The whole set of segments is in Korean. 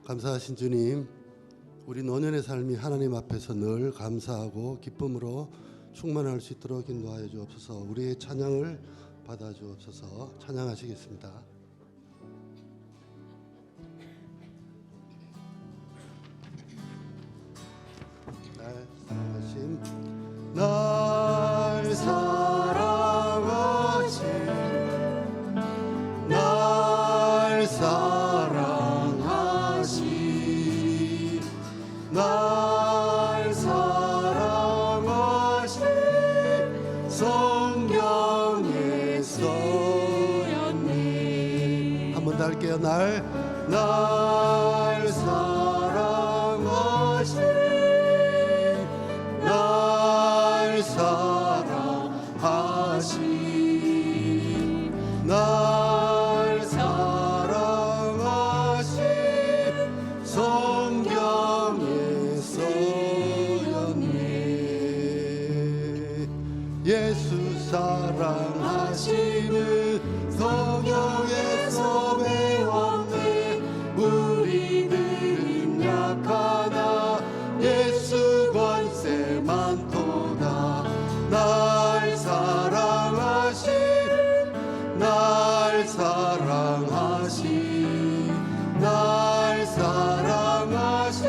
감사하신 주님, 우리 노년의 삶이 하나님 앞에서 늘 감사하고 기쁨으로 충만할 수 있도록 인도하여 주옵소서. 우리의 찬양을 받아 주옵소서. 찬양하시겠습니다. 날 사랑하신 날 사랑하신 날 사랑하신 성경에 써였네. 한 번 더 할게요. 날 사랑하신 날 사랑하신 날 사랑하신 성경에 써였네. 예수 사랑하시는 성경에서 배웠네. 우리들은 약하나 예수 권세 많도다. 날 사랑하신 날 사랑하신 날 사랑하신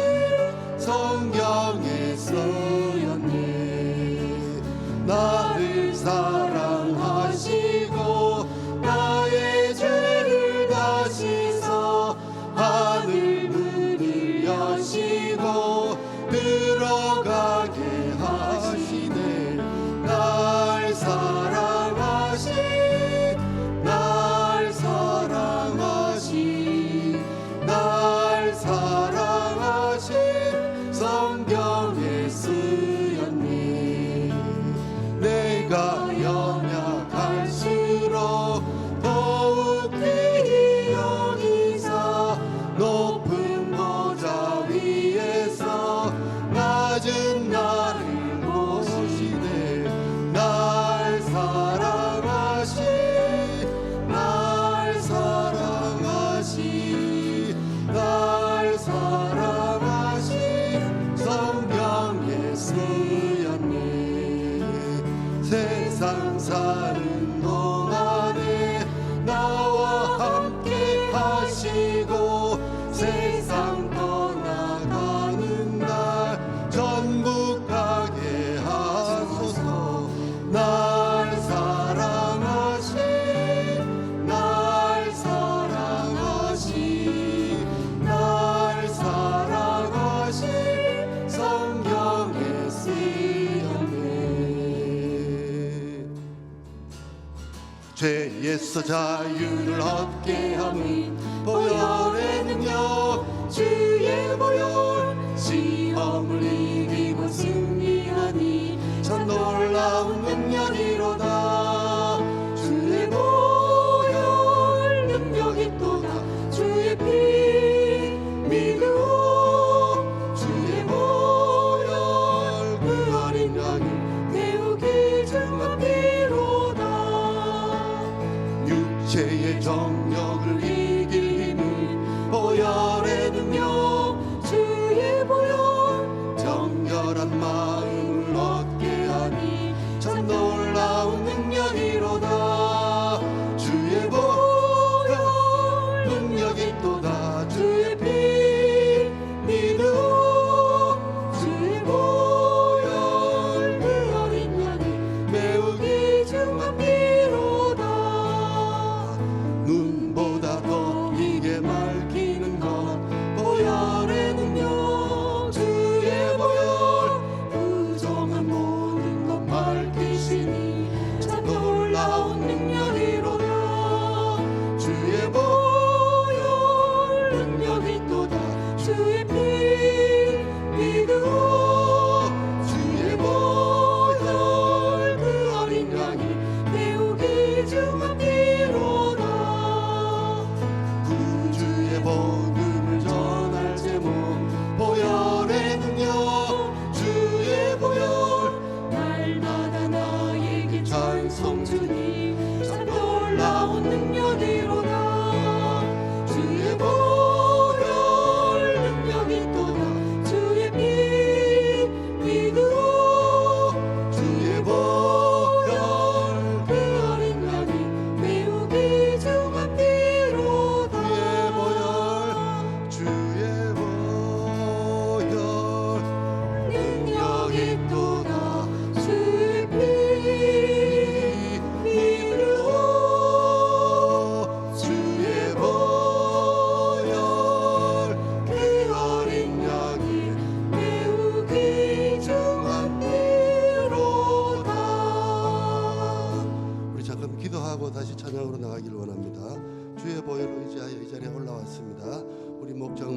성경에 써였네. 나를 사랑하시고 나의 죄를 다 씻어 하늘 문을 여시고 들어가게 하시네. 날 사랑하신 날 사랑하신 날 사랑하신 성경에 쓰였네. 내가 연약할수록 더욱 귀히 여기사 높은 보좌 위에서 낮은 나를 보시네. 날 사랑하신 날 사랑하신 날 사랑하신 성경에 쓰였네. 세상 사는 동안에 나와 함께 하시고 세상 떠나가는 날 전국 가게 하소서. 날 사랑하신 날 사랑하신 날 사랑하신 성경에 쓰였네. 죄에서 자유를 얻게 함은 보혈의 능력. 주의 보혈 시험을 이기고 승리하니 참 놀라운 능력이로다. 주의 보혈 능력이 또다. 주의 피 믿으오. 주의 보혈 그 어린 양을 태우기 증거피로다. 육체의 정력을 이길 힘은 보혈의 능력. 주의 보혈 정결한 마음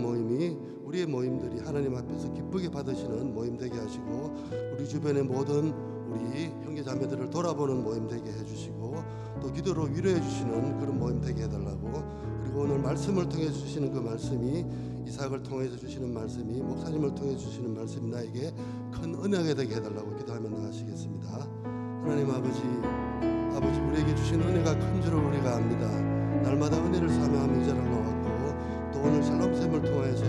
목장 모임이 우리의 모임들이 하나님 앞에서 기쁘게 받으시는 모임 되게 하시고 우리 주변의 모든 우리 형제 자매들을 돌아보는 모임 되게 해주시고 또 기도로 위로해 주시는 그런 모임 되게 해달라고, 그리고 오늘 말씀을 통해 주시는 그 말씀이 이삭을 통해서 주시는 말씀이 목사님을 통해 주시는 말씀이 나에게 큰 은혜가 되게 해달라고 기도하며 나가시겠습니다. 하나님 아버지 우리에게 주신 은혜가 큰 줄을 우리가 압니다. 날마다 은혜를 사명하며 이 자리를 놓았고 또 오늘 샬롬샘을 통해서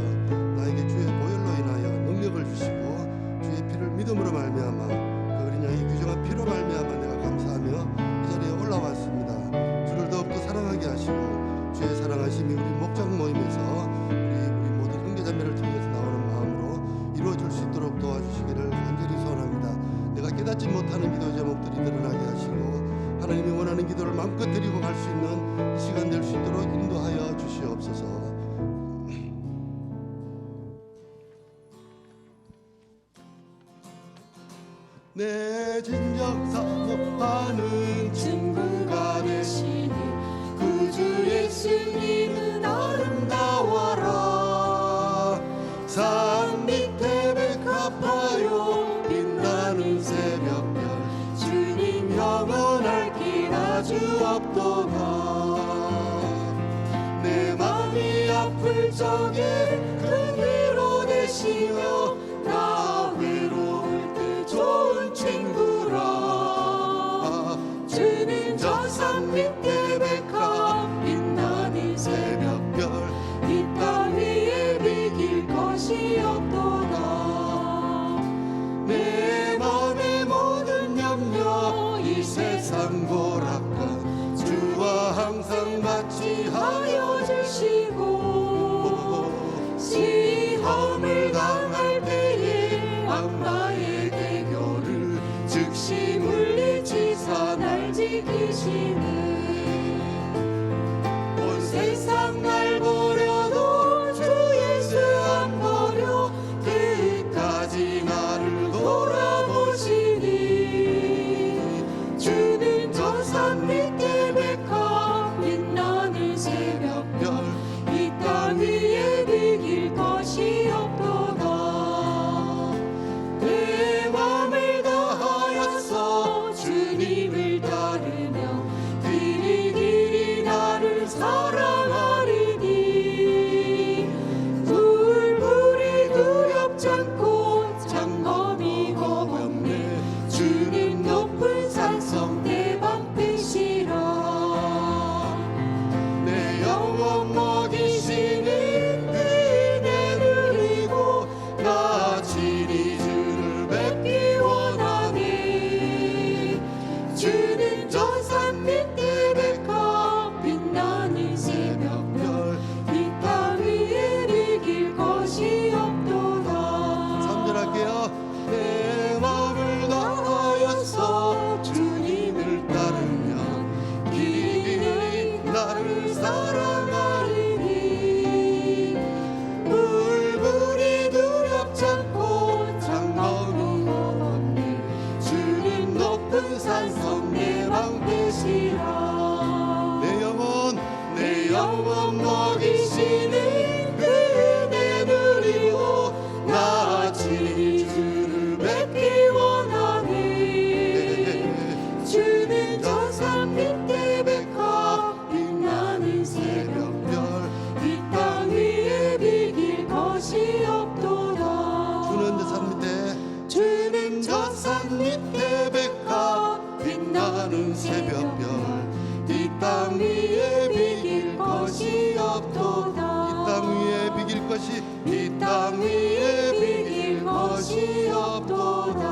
나에게 주의 보혈로 인하여 능력을 주시고 주의 피를 믿음으로 말미암아 그 어린 양의 귀중한 피로 말미암아 내가 감사하며 이 자리에 올라왔습니다. 주를 더욱더 사랑하게 하시고 주의 사랑하심이 우리 목장 모임에서 우리 모든 형제자매를 통해서 나오는 마음으로 이루어질 수 있도록 도와주시기를 간절히 소원합니다. 내가 깨닫지 못하는 기도 제목들이 드러나게 하시고 하나님이 원하는 기도를 마음껏 드리고 갈 수 있는 이 시간 될 수 있도록 인도하여 주시옵소서. 내 진정 사모하는 친구가 되시니 구주 예수님은 아름다워라. 산 밑에 백합화요 빛나는 새벽별 주님 영원할 길 아주 없도다. 내 맘이 아플 적에 큰 위로 되시며 나 외로울 때 좋은 친구라. 주는 저 산 밑에 백합 빛나는 새벽별 이 땅 위에 비길 것이 없도다. 내 맘의 모든 염려 이 세상 고락한 주와 항상 같이 하여 주시고 시험을 당할 때에 악마의 대교를 즉시 물리치사 날 지키시는 온 세상 날 버려도 주 예수 안 버려 끝까지 나를 돌아보시니 주는 저 산 밑에 백합 빛나는 새벽별 이 땅 위에 비길 것이 없도다. 내 맘을 다하여서 주님을 따르며 길이 나를 사랑하리니 불불이 두렵지 않고 장검이 겁없네 주님 높은 산성 내 방패시라. 내 영혼 먹이시는 그 은혜를 이고 나 친히 주를 뵙기 원하네. 주는 저 산 밑에 백합 빛나는 새벽별 이 땅 위에 비길 것이 없도다. 3절 할게요. 내 마음을 다하여서 주님을 따르면 길이 나를 사랑하리니 불불이 두렵지 않고 장검이 없네 주님 높은 산성 내 방패시라. 내 영혼 먹이시는 그 은혜 누리고 나 친히 주를 뵙기 원하네. 주는 저 산 밑에 백합 빛나는 새벽별 이 땅 위에 비길 것이 없도다. 주는 저 산 밑에 백합 빛나는 새벽별 이 땅 위에 비길 것이 없도다. 이 땅 위에 비길 것이 없도다.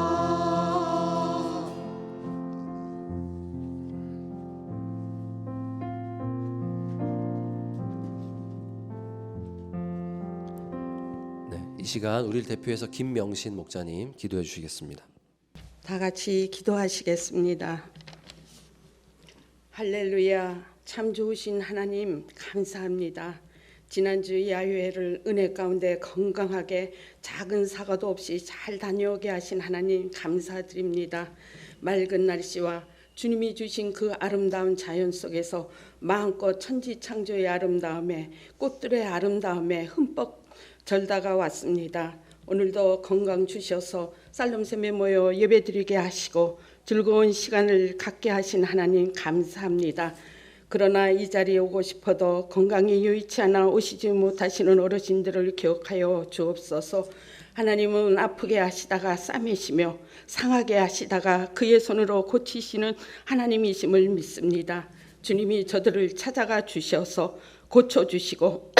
이 시간 우리를 대표해서 김명신 목자님 기도해 주시겠습니다. 다 같이 기도하시겠습니다. 할렐루야. 참 좋으신 하나님 감사합니다. 지난주 야유회를 은혜 가운데 건강하게 작은 사고도 없이 잘 다녀오게 하신 하나님 감사드립니다. 맑은 날씨와 주님이 주신 그 아름다운 자연 속에서 마음껏 천지창조의 아름다움에 꽃들의 아름다움에 흠뻑 절다가 왔습니다. 오늘도 건강 주셔서 살롬샘에 모여 예배드리게 하시고 즐거운 시간을 갖게 하신 하나님 감사합니다. 그러나 이 자리에 오고 싶어도 건강이 여의치 않아 오시지 못하시는 어르신들을 기억하여 주옵소서. 하나님은 아프게 하시다가 싸매시며 상하게 하시다가 그의 손으로 고치시는 하나님이심을 믿습니다. 주님이 저들을 찾아가 주셔서 고쳐주시고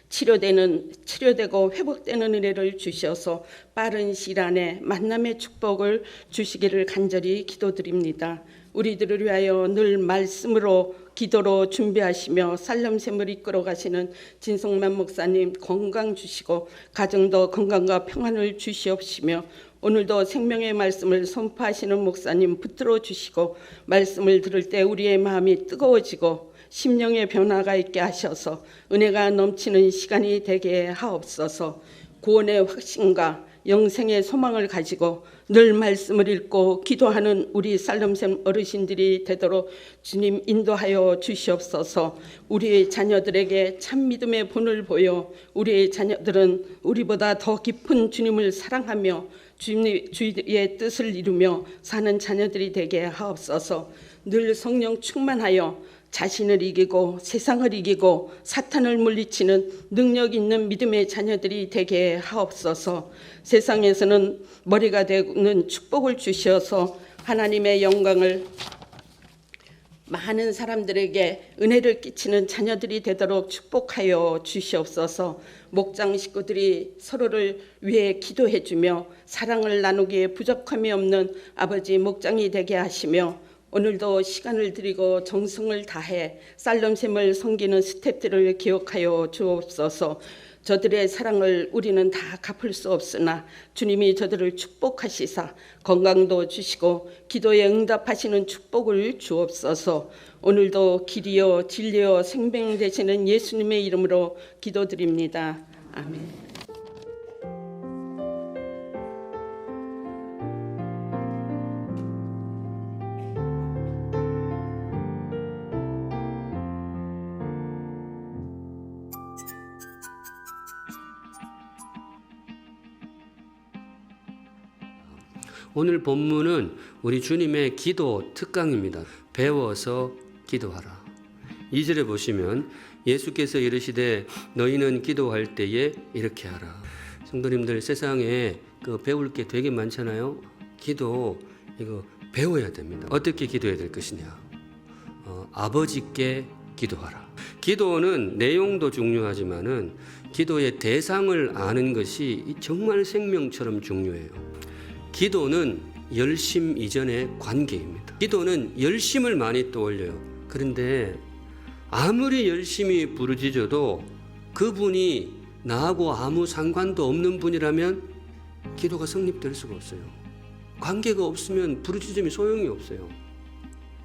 치료되고 회복되는 은혜를 주셔서 빠른 시일 안에 만남의 축복을 주시기를 간절히 기도드립니다. 우리들을 위하여 늘 말씀으로 기도로 준비하시며 살렘샘을 이끌어 가시는 진성만 목사님 건강 주시고 가정도 건강과 평안을 주시옵시며 오늘도 생명의 말씀을 선포하시는 목사님 붙들어 주시고 말씀을 들을 때 우리의 마음이 뜨거워지고 심령의 변화가 있게 하셔서 은혜가 넘치는 시간이 되게 하옵소서. 구원의 확신과 영생의 소망을 가지고 늘 말씀을 읽고 기도하는 우리 살렘샘 어르신들이 되도록 주님 인도하여 주시옵소서. 우리의 자녀들에게 참 믿음의 본을 보여 우리의 자녀들은 우리보다 더 깊은 주님을 사랑하며 주의 뜻을 이루며 사는 자녀들이 되게 하옵소서. 늘 성령 충만하여 자신을 이기고 세상을 이기고 사탄을 물리치는 능력 있는 믿음의 자녀들이 되게 하옵소서. 세상에서는 머리가 되는 축복을 주셔서 하나님의 영광을 많은 사람들에게 은혜를 끼치는 자녀들이 되도록 축복하여 주시옵소서. 목장 식구들이 서로를 위해 기도해주며 사랑을 나누기에 부족함이 없는 아버지 목장이 되게 하시며 오늘도 시간을 드리고 정성을 다해 살렘샘을 섬기는 스태프들을 기억하여 주옵소서. 저들의 사랑을 우리는 다 갚을 수 없으나 주님이 저들을 축복하시사 건강도 주시고 기도에 응답하시는 축복을 주옵소서. 오늘도 길이요 진리요 생명 되시는 예수님의 이름으로 기도드립니다. 아멘. 오늘 본문은 우리 주님의 기도 특강입니다. 배워서 기도하라. 2절에 보시면 예수께서 이르시되 너희는 기도할 때에 이렇게 하라. 성도님들 세상에 배울 게 되게 많잖아요. 기도 이거 배워야 됩니다. 어떻게 기도해야 될 것이냐. 아버지께 기도하라. 기도는 내용도 중요하지만은 기도의 대상을 아는 것이 정말 생명처럼 중요해요. 기도는 열심 이전의 관계입니다. 기도는 열심을 많이 떠올려요. 그런데 아무리 열심히 부르짖어도 그분이 나하고 아무 상관도 없는 분이라면 기도가 성립될 수가 없어요. 관계가 없으면 부르짖음이 소용이 없어요.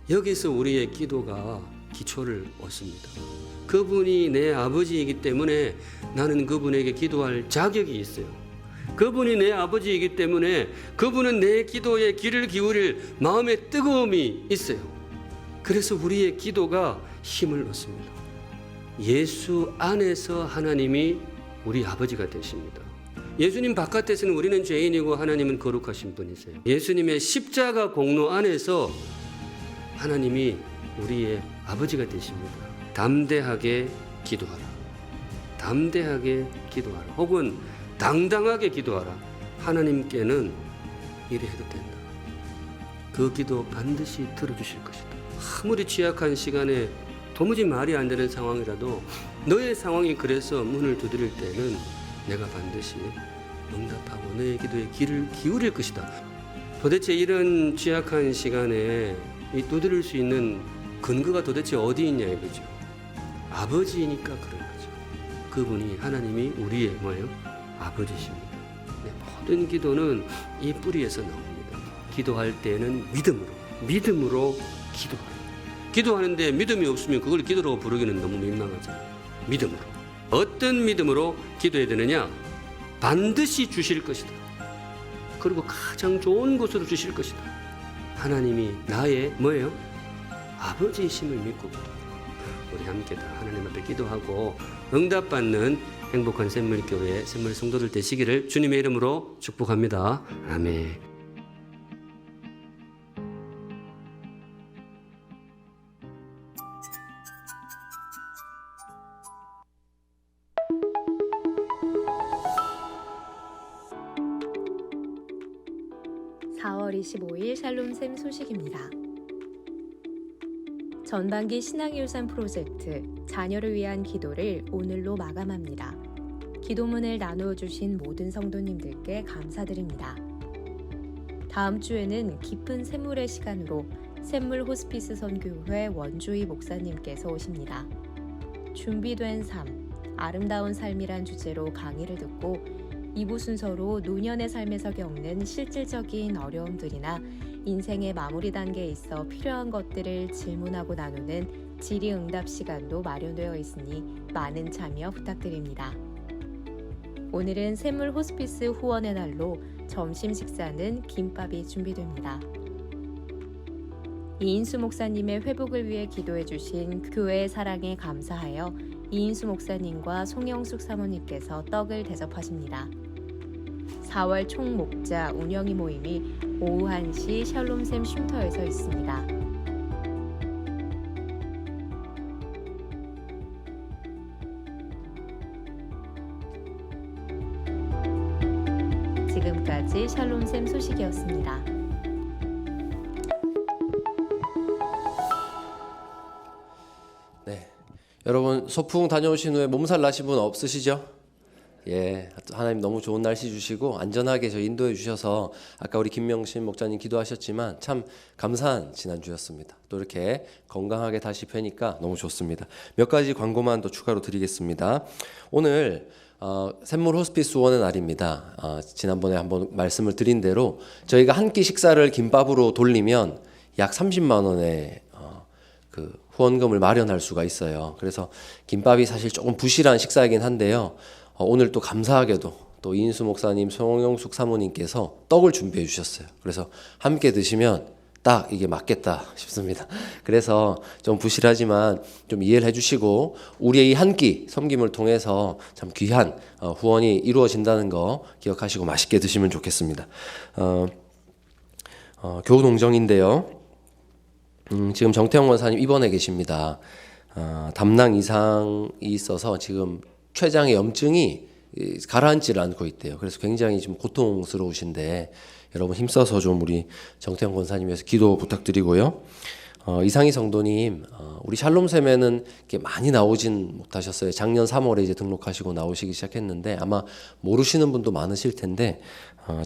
여기서 우리의 기도가 기초를 얻습니다. 그분이 내 아버지이기 때문에 나는 그분에게 기도할 자격이 있어요. 그분이 내 아버지이기 때문에 그분은 내 기도에 귀를 기울일 마음의 뜨거움이 있어요. 그래서 우리의 기도가 힘을 얻습니다. 예수 안에서 하나님이 우리 아버지가 되십니다. 예수님 바깥에서는 우리는 죄인이고 하나님은 거룩하신 분이세요. 예수님의 십자가 공로 안에서 하나님이 우리의 아버지가 되십니다. 담대하게 기도하라. 담대하게 기도하라. 혹은 당당하게 기도하라. 하나님께는 이래 해도 된다. 그 기도 반드시 들어주실 것이다. 아무리 취약한 시간에 도무지 말이 안 되는 상황이라도 너의 상황이 그래서 문을 두드릴 때는 내가 반드시 응답하고 너의 기도에 귀를 기울일 것이다. 도대체 이런 취약한 시간에 이 두드릴 수 있는 근거가 도대체 어디 있냐 이거죠. 아버지이니까 그런 거죠. 그분이 하나님이 우리의 뭐예요? 아버지십니다. 모든 기도는 이 뿌리에서 나옵니다. 기도할 때는 믿음으로 기도하라. 기도하는데 믿음이 없으면 그걸 기도로 부르기는 너무 민망하잖아요. 믿음으로. 어떤 믿음으로 기도해야 되느냐? 반드시 주실 것이다. 그리고 가장 좋은 곳으로 주실 것이다. 하나님이 나의 뭐예요? 아버지이심을 믿고 우리 함께 다 하나님 앞에 기도하고 응답받는 행복한 샘물교회 샘물 성도들 되시기를 주님의 이름으로 축복합니다. 아멘. (4월 25일) 샬롬샘 소식입니다. 전반기 신앙유산 프로젝트 자녀를 위한 기도를 오늘로 마감합니다. 기도문을 나누어 주신 모든 성도님들께 감사드립니다. 다음 주에는 깊은 샘물의 시간으로 샘물 호스피스 선교회 원주희 목사님께서 오십니다. 준비된 삶, 아름다운 삶이란 주제로 강의를 듣고 2부 순서로 노년의 삶에서 겪는 실질적인 어려움들이나 인생의 마무리 단계에 있어 필요한 것들을 질문하고 나누는 질의응답 시간도 마련되어 있으니 많은 참여 부탁드립니다. 오늘은 샘물 호스피스 후원의 날로 점심 식사는 김밥이 준비됩니다. 이인수 목사님의 회복을 위해 기도해 주신 교회의 사랑에 감사하여 이인수 목사님과 송영숙 사모님께서 떡을 대접하십니다. 4월 총목자 운영위 모임이 오후 1시 샬롬샘 쉼터에서 있습니다. 지금까지 샬롬샘 소식이었습니다. 네, 여러분 소풍 다녀오신 후에 몸살 나신 분 없으시죠? 예, 하나님 너무 좋은 날씨 주시고 안전하게 저 인도해 주셔서 아까 우리 김명신 목사님 기도하셨지만 참 감사한 지난주였습니다. 또 이렇게 건강하게 다시 뵈니까 너무 좋습니다. 몇 가지 광고만 더 추가로 드리겠습니다. 오늘 샘물 호스피스 후원의 날입니다. 지난번에 한번 말씀을 드린 대로 저희가 한 끼 식사를 김밥으로 돌리면 약 30만 원의 그 후원금을 마련할 수가 있어요. 그래서 김밥이 사실 조금 부실한 식사이긴 한데요. 오늘 또 감사하게도 또 이인수 목사님, 송영숙 사모님께서 떡을 준비해 주셨어요. 그래서 함께 드시면 딱 이게 맞겠다 싶습니다. 그래서 좀 부실하지만 좀 이해를 해주시고 우리의 이 한 끼 섬김을 통해서 참 귀한 후원이 이루어진다는 거 기억하시고 맛있게 드시면 좋겠습니다. 교우농정인데요. 지금 정태영 원사님 입원해 계십니다. 담낭 이상이 있어서 지금 췌장의 염증이 가라앉지를 않고 있대요. 그래서 굉장히 좀 고통스러우신데 여러분 힘써서 좀 우리 정태영 권사님 위해서 기도 부탁드리고요. 이상희 성도님, 우리 샬롬샘에는 이렇게 많이 나오진 못하셨어요. 작년 3월에 이제 등록하시고 나오시기 시작했는데 아마 모르시는 분도 많으실 텐데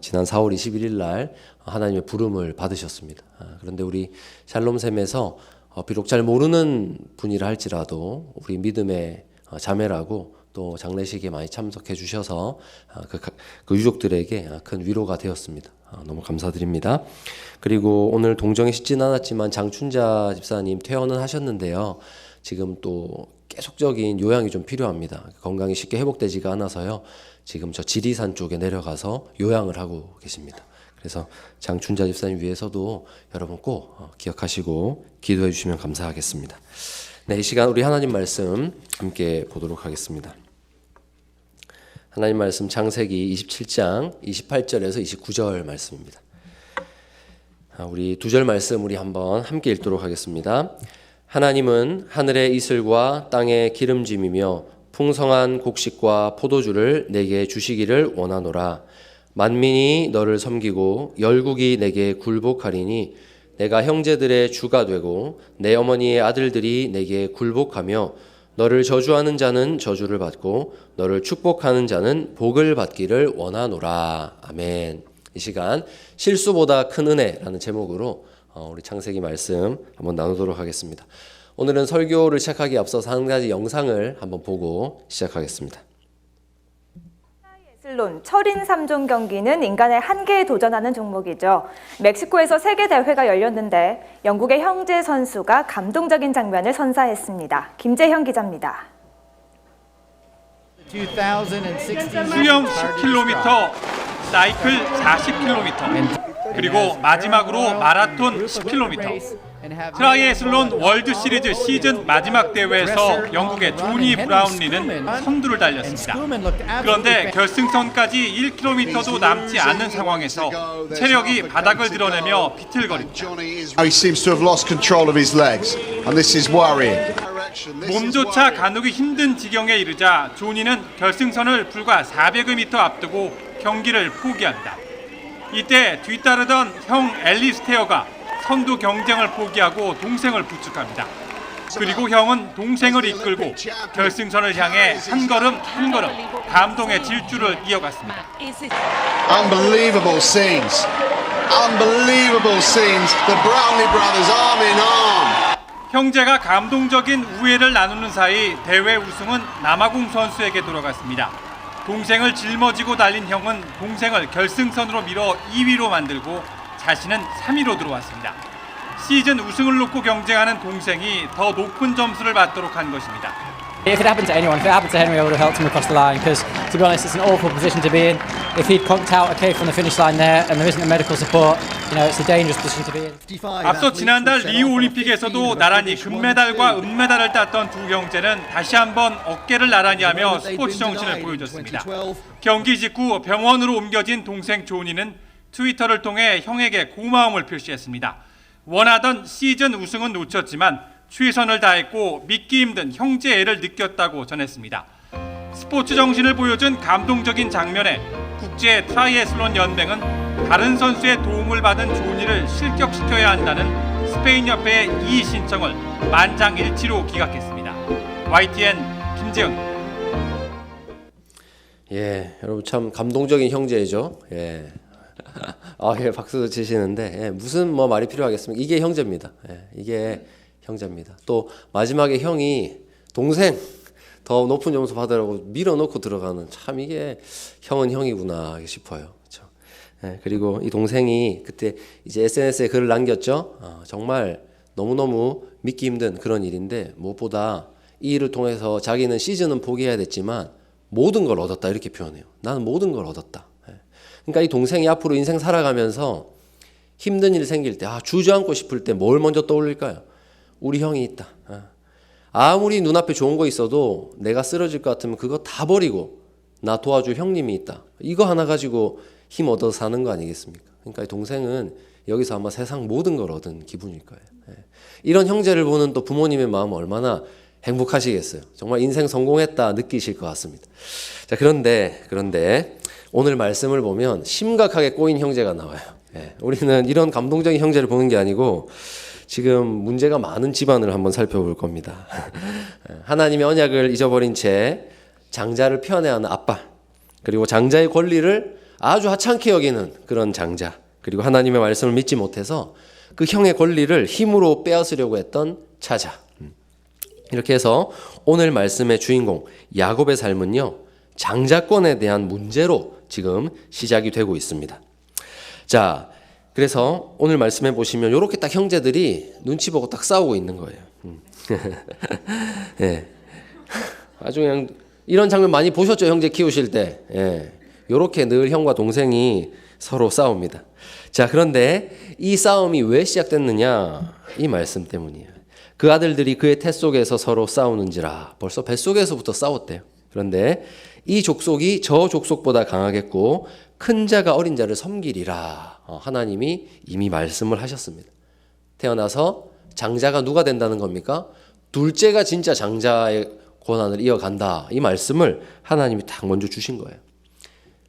지난 4월 21일 날 하나님의 부름을 받으셨습니다. 그런데 우리 샬롬샘에서 비록 잘 모르는 분이라 할지라도 우리 믿음의 자매라고 또 장례식에 많이 참석해 주셔서 그 유족들에게 큰 위로가 되었습니다. 너무 감사드립니다. 그리고 오늘 동정에 씻진 않았지만 장춘자 집사님 퇴원은 하셨는데요. 지금 또 계속적인 요양이 좀 필요합니다. 건강이 쉽게 회복되지가 않아서요. 지금 저 지리산 쪽에 내려가서 요양을 하고 계십니다. 그래서 장춘자 집사님 위해서도 여러분 꼭 기억하시고 기도해 주시면 감사하겠습니다. 네, 이 시간 우리 하나님 말씀 함께 보도록 하겠습니다. 하나님 말씀 창세기 27장 28절에서 29절 말씀입니다. 우리 두 절 말씀 우리 한번 함께 읽도록 하겠습니다. 하나님은 하늘의 이슬과 땅의 기름짐이며 풍성한 곡식과 포도주를 내게 주시기를 원하노라. 만민이 너를 섬기고 열국이 내게 굴복하리니 내가 형제들의 주가 되고 내 어머니의 아들들이 내게 굴복하며 너를 저주하는 자는 저주를 받고 너를 축복하는 자는 복을 받기를 원하노라. 아멘. 이 시간 실수보다 큰 은혜라는 제목으로 우리 창세기 말씀 한번 나누도록 하겠습니다. 오늘은 설교를 시작하기에 앞서서 한 가지 영상을 한번 보고 시작하겠습니다. 예술론 철인 3종 경기는 인간의 한계에 도전하는 종목이죠. 멕시코에서 세계 대회가 열렸는데 영국의 형제 선수가 감동적인 장면을 선사했습니다. 김재현 기자입니다. 수영 10km, 사이클 40km. 그리고 마지막으로 마라톤 10km. 트라이애슬론 월드 시리즈 시즌 마지막 대회에서 영국의 조니 브라운리는 선두를 달렸습니다. 그런데 결승선까지 1km도 남지 않는 상황에서 체력이 바닥을 드러내며 비틀거립니다. He seems to have lost control of his legs, and this is worrying. 몸조차 가누기 힘든 지경에 이르자 조니는 결승선을 불과 400m 앞두고 경기를 포기합니다. 이때 뒤따르던 형 앨리스테어가 선두 경쟁을 포기하고 동생을 부축합니다. 그리고 형은 동생을 이끌고 결승선을 향해 한 걸음 한 걸음 감동의 질주를 이어갔습니다. Unbelievable scenes. Unbelievable scenes. The Brownlee brothers arm in arm. 형제가 감동적인 우애를 나누는 사이 대회 우승은 남아공 선수에게 돌아갔습니다. 동생을 짊어지고 달린 형은 동생을 결승선으로 밀어 2위로 만들고 자신은 3위로 들어왔습니다. 시즌 우승을 놓고 경쟁하는 동생이 더 높은 점수를 받도록 한 것입니다. If it happened to anyone, if it happened to Henry, I would have helped him across the line because, to be honest, it's an awful position to be in. If he'd conked out okay from the finish line there and there isn't a medical support, you know, it's a dangerous position to be in. 앞서 지난달 리우 올림픽에서도 나란히 금메달과 은메달을 땄던 두 형제는 다시 한번 어깨를 나란히 하며 스포츠 정신을 보여줬습니다. 경기 직후 병원으로 옮겨진 동생 조니는 트위터를 통해 형에게 고마움을 표시했습니다. 원하던 시즌 우승은 놓쳤지만 최선을 다했고 믿기 힘든 형제애를 느꼈다고 전했습니다. 스포츠 정신을 보여준 감동적인 장면에 국제 트라이애슬론 연맹은 다른 선수의 도움을 받은 조니를 실격시켜야 한다는 스페인 협회의 이의 신청을 만장일치로 기각했습니다. YTN 김재현. 예, 여러분 참 감동적인 형제죠. 예. 예, 박수 치시는데 무슨 말이 필요하겠습니까? 이게 형제입니다. 이게 형제입니다. 또 마지막에 형이 동생 더 높은 점수 받으라고 밀어넣고 들어가는 참 이게 형은 형이구나 싶어요. 그렇죠? 그리고 이 동생이 그때 이제 SNS에 글을 남겼죠. 정말 너무너무 믿기 힘든 그런 일인데 무엇보다 이 일을 통해서 자기는 시즌은 포기해야 됐지만 모든 걸 얻었다 이렇게 표현해요. 나는 모든 걸 얻었다. 그러니까 이 동생이 앞으로 인생 살아가면서 힘든 일 생길 때 주저앉고 싶을 때 뭘 먼저 떠올릴까요? 우리 형이 있다. 아무리 눈앞에 좋은 거 있어도 내가 쓰러질 것 같으면 그거 다 버리고 나 도와줄 형님이 있다. 이거 하나 가지고 힘 얻어서 사는 거 아니겠습니까? 그러니까 이 동생은 여기서 아마 세상 모든 걸 얻은 기분일 거예요. 이런 형제를 보는 또 부모님의 마음은 얼마나 행복하시겠어요. 정말 인생 성공했다 느끼실 것 같습니다. 자, 그런데 오늘 말씀을 보면 심각하게 꼬인 형제가 나와요. 우리는 이런 감동적인 형제를 보는 게 아니고 지금 문제가 많은 집안을 한번 살펴볼 겁니다. 하나님의 언약을 잊어버린 채 장자를 편애하는 아빠, 그리고 장자의 권리를 아주 하찮게 여기는 그런 장자, 그리고 하나님의 말씀을 믿지 못해서 그 형의 권리를 힘으로 빼앗으려고 했던 차자. 이렇게 해서 오늘 말씀의 주인공 야곱의 삶은요, 장자권에 대한 문제로 지금 시작이 되고 있습니다. 자, 그래서 오늘 말씀해 보시면 이렇게 딱 형제들이 눈치 보고 딱 싸우고 있는 거예요. 예. 아주 그냥 이런 장면 많이 보셨죠? 형제 키우실 때. 예. 이렇게 늘 형과 동생이 서로 싸웁니다. 자, 그런데 이 싸움이 왜 시작됐느냐? 이 말씀 때문이에요. 그 아들들이 그의 태 속에서 서로 싸우는지라. 벌써 뱃속에서부터 싸웠대요. 그런데 이 족속이 저 족속보다 강하겠고 큰 자가 어린 자를 섬기리라. 하나님이 이미 말씀을 하셨습니다. 태어나서 장자가 누가 된다는 겁니까? 둘째가 진짜 장자의 권한을 이어간다. 이 말씀을 하나님이 딱 먼저 주신 거예요.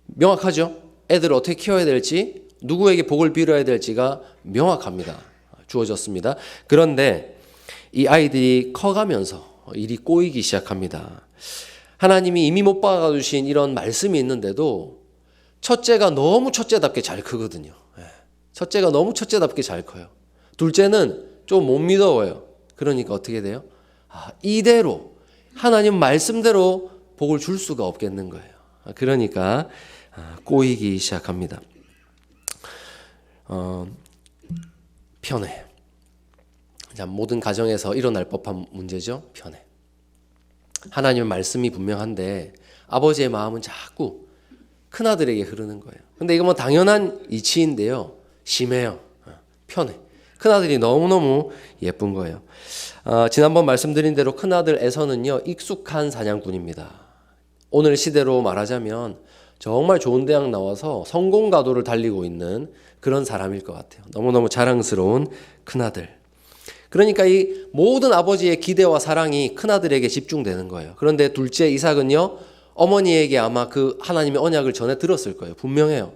명확하죠? 애들을 어떻게 키워야 될지, 누구에게 복을 빌어야 될지가 명확합니다. 주어졌습니다. 그런데 이 아이들이 커가면서 일이 꼬이기 시작합니다. 하나님이 이미 못 박아주신 이런 말씀이 있는데도 첫째가 너무 첫째답게 잘 크거든요. 첫째가 너무 첫째답게 잘 커요. 둘째는 좀 못 믿어요. 그러니까 어떻게 돼요? 이대로 하나님 말씀대로 복을 줄 수가 없겠는 거예요. 그러니까 꼬이기 시작합니다. 편애. 자, 모든 가정에서 일어날 법한 문제죠. 편애. 하나님의 말씀이 분명한데 아버지의 마음은 자꾸 큰아들에게 흐르는 거예요. 근데 이거 뭐 당연한 이치인데요. 심해요. 편해. 큰아들이 너무너무 예쁜 거예요. 지난번 말씀드린 대로 큰아들 에서는요, 익숙한 사냥꾼입니다. 오늘 시대로 말하자면 정말 좋은 대학 나와서 성공가도를 달리고 있는 그런 사람일 것 같아요. 너무너무 자랑스러운 큰아들. 그러니까 이 모든 아버지의 기대와 사랑이 큰아들에게 집중되는 거예요. 그런데 둘째 이삭은요, 어머니에게 아마 그 하나님의 언약을 전해 들었을 거예요. 분명해요.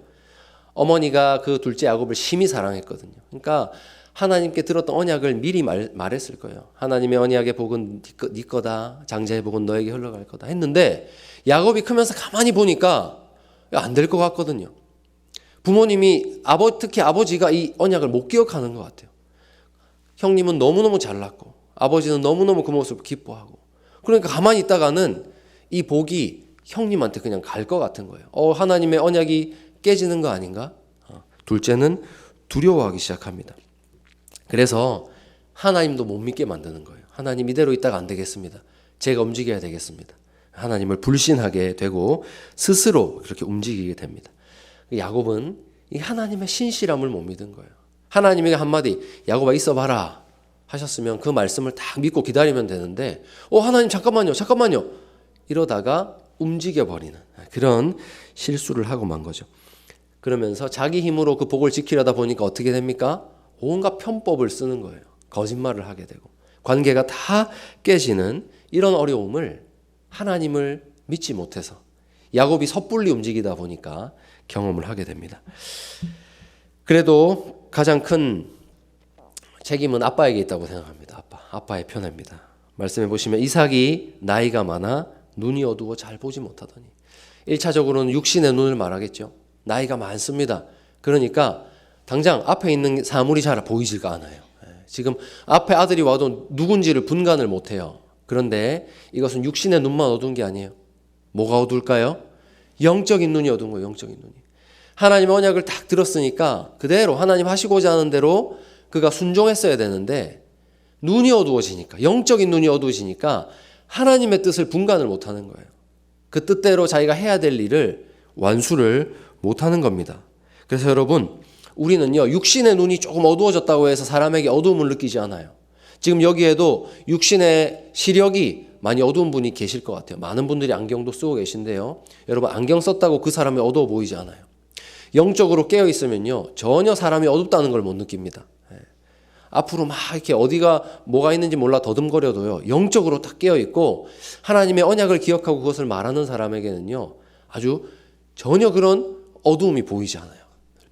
어머니가 그 둘째 야곱을 심히 사랑했거든요. 그러니까 하나님께 들었던 언약을 미리 말했을 거예요. 하나님의 언약의 복은 네 거다. 장자의 복은 너에게 흘러갈 거다 했는데 야곱이 크면서 가만히 보니까 안 될 것 같거든요. 부모님이 특히 아버지가 이 언약을 못 기억하는 것 같아요. 형님은 너무너무 잘났고 아버지는 너무너무 그 모습을 기뻐하고 그러니까 가만히 있다가는 이 복이 형님한테 그냥 갈 것 같은 거예요. 하나님의 언약이 깨지는 거 아닌가? 둘째는 두려워하기 시작합니다. 그래서 하나님도 못 믿게 만드는 거예요. 하나님 이대로 있다가 안 되겠습니다. 제가 움직여야 되겠습니다. 하나님을 불신하게 되고 스스로 그렇게 움직이게 됩니다. 야곱은 이 하나님의 신실함을 못 믿은 거예요. 하나님에게 한마디 야곱아 있어봐라 하셨으면 그 말씀을 딱 믿고 기다리면 되는데 하나님 잠깐만요 이러다가 움직여버리는 그런 실수를 하고 만 거죠. 그러면서 자기 힘으로 그 복을 지키려다 보니까 어떻게 됩니까? 온갖 편법을 쓰는 거예요. 거짓말을 하게 되고 관계가 다 깨지는 이런 어려움을 하나님을 믿지 못해서 야곱이 섣불리 움직이다 보니까 경험을 하게 됩니다. 그래도 가장 큰 책임은 아빠에게 있다고 생각합니다. 아빠의 편애입니다. 말씀해 보시면 이삭이 나이가 많아 눈이 어두워 잘 보지 못하더니 1차적으로는 육신의 눈을 말하겠죠. 나이가 많습니다. 그러니까 당장 앞에 있는 사물이 잘 보이지가 않아요. 지금 앞에 아들이 와도 누군지를 분간을 못해요. 그런데 이것은 육신의 눈만 어두운 게 아니에요. 뭐가 어두울까요? 영적인 눈이 어두운 거예요. 영적인 눈이. 하나님의 언약을 딱 들었으니까 그대로 하나님 하시고자 하는 대로 그가 순종했어야 되는데 눈이 어두워지니까 영적인 눈이 어두워지니까 하나님의 뜻을 분간을 못하는 거예요. 그 뜻대로 자기가 해야 될 일을 완수를 못하는 겁니다. 그래서 여러분 우리는요 육신의 눈이 조금 어두워졌다고 해서 사람에게 어두움을 느끼지 않아요. 지금 여기에도 육신의 시력이 많이 어두운 분이 계실 것 같아요. 많은 분들이 안경도 쓰고 계신데요. 여러분 안경 썼다고 그 사람이 어두워 보이지 않아요. 영적으로 깨어 있으면요 전혀 사람이 어둡다는 걸 못 느낍니다. 앞으로 막 이렇게 어디가 뭐가 있는지 몰라 더듬거려도요 영적으로 딱 깨어 있고 하나님의 언약을 기억하고 그것을 말하는 사람에게는요 아주 전혀 그런 어두움이 보이지 않아요.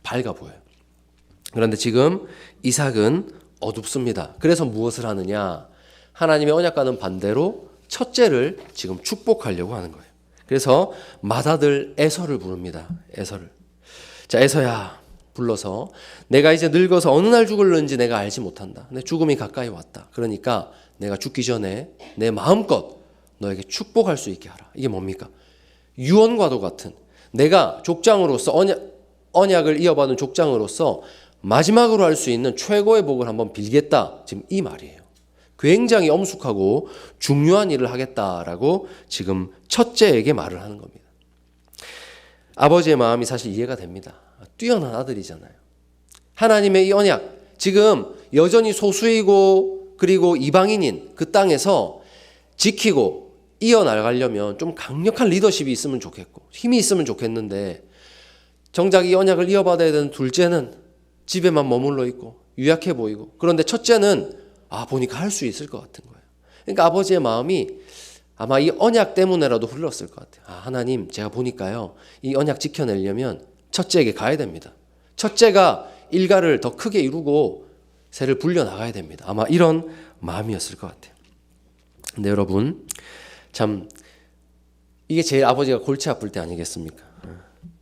밝아 보여요. 그런데 지금 이삭은 어둡습니다. 그래서 무엇을 하느냐? 하나님의 언약과는 반대로 첫째를 지금 축복하려고 하는 거예요. 그래서 맏아들 에서를 부릅니다. 에서를. 자, 에서야 불러서 내가 이제 늙어서 어느 날 죽을는지 내가 알지 못한다. 내 죽음이 가까이 왔다. 그러니까 내가 죽기 전에 내 마음껏 너에게 축복할 수 있게 하라. 이게 뭡니까? 유언과도 같은 내가 족장으로서 언약을 이어받은 족장으로서 마지막으로 할 수 있는 최고의 복을 한번 빌겠다. 지금 이 말이에요. 굉장히 엄숙하고 중요한 일을 하겠다라고 지금 첫째에게 말을 하는 겁니다. 아버지의 마음이 사실 이해가 됩니다. 뛰어난 아들이잖아요. 하나님의 이 언약, 지금 여전히 소수이고 그리고 이방인인 그 땅에서 지키고 이어나가려면 좀 강력한 리더십이 있으면 좋겠고 힘이 있으면 좋겠는데 정작 이 언약을 이어받아야 되는 둘째는 집에만 머물러 있고 유약해 보이고 그런데 첫째는 보니까 할 수 있을 것 같은 거예요. 그러니까 아버지의 마음이 아마 이 언약 때문에라도 흘렀을 것 같아요. 하나님 제가 보니까요 이 언약 지켜내려면 첫째에게 가야 됩니다. 첫째가 일가를 더 크게 이루고 새를 불려나가야 됩니다. 아마 이런 마음이었을 것 같아요. 근데 여러분 참 이게 제일 아버지가 골치 아플 때 아니겠습니까?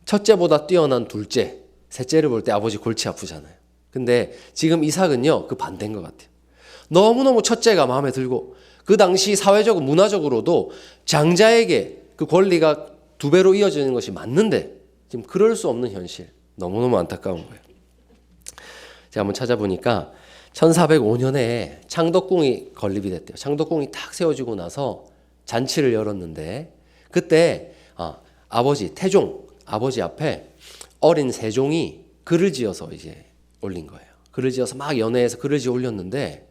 첫째보다 뛰어난 둘째, 셋째를 볼 때 아버지 골치 아프잖아요. 근데 지금 이삭은요 그 반대인 것 같아요. 너무너무 첫째가 마음에 들고 그 당시 사회적 문화적으로도 장자에게 그 권리가 2배로 이어지는 것이 맞는데 지금 그럴 수 없는 현실, 너무너무 안타까운 거예요. 제가 한번 찾아보니까 1405년에 창덕궁이 건립이 됐대요. 창덕궁이 딱 세워지고 나서 잔치를 열었는데 그때 아버지 태종 아버지 앞에 어린 세종이 글을 지어서 이제 올린 거예요. 글을 지어서 막 연애해서 글을 지어 올렸는데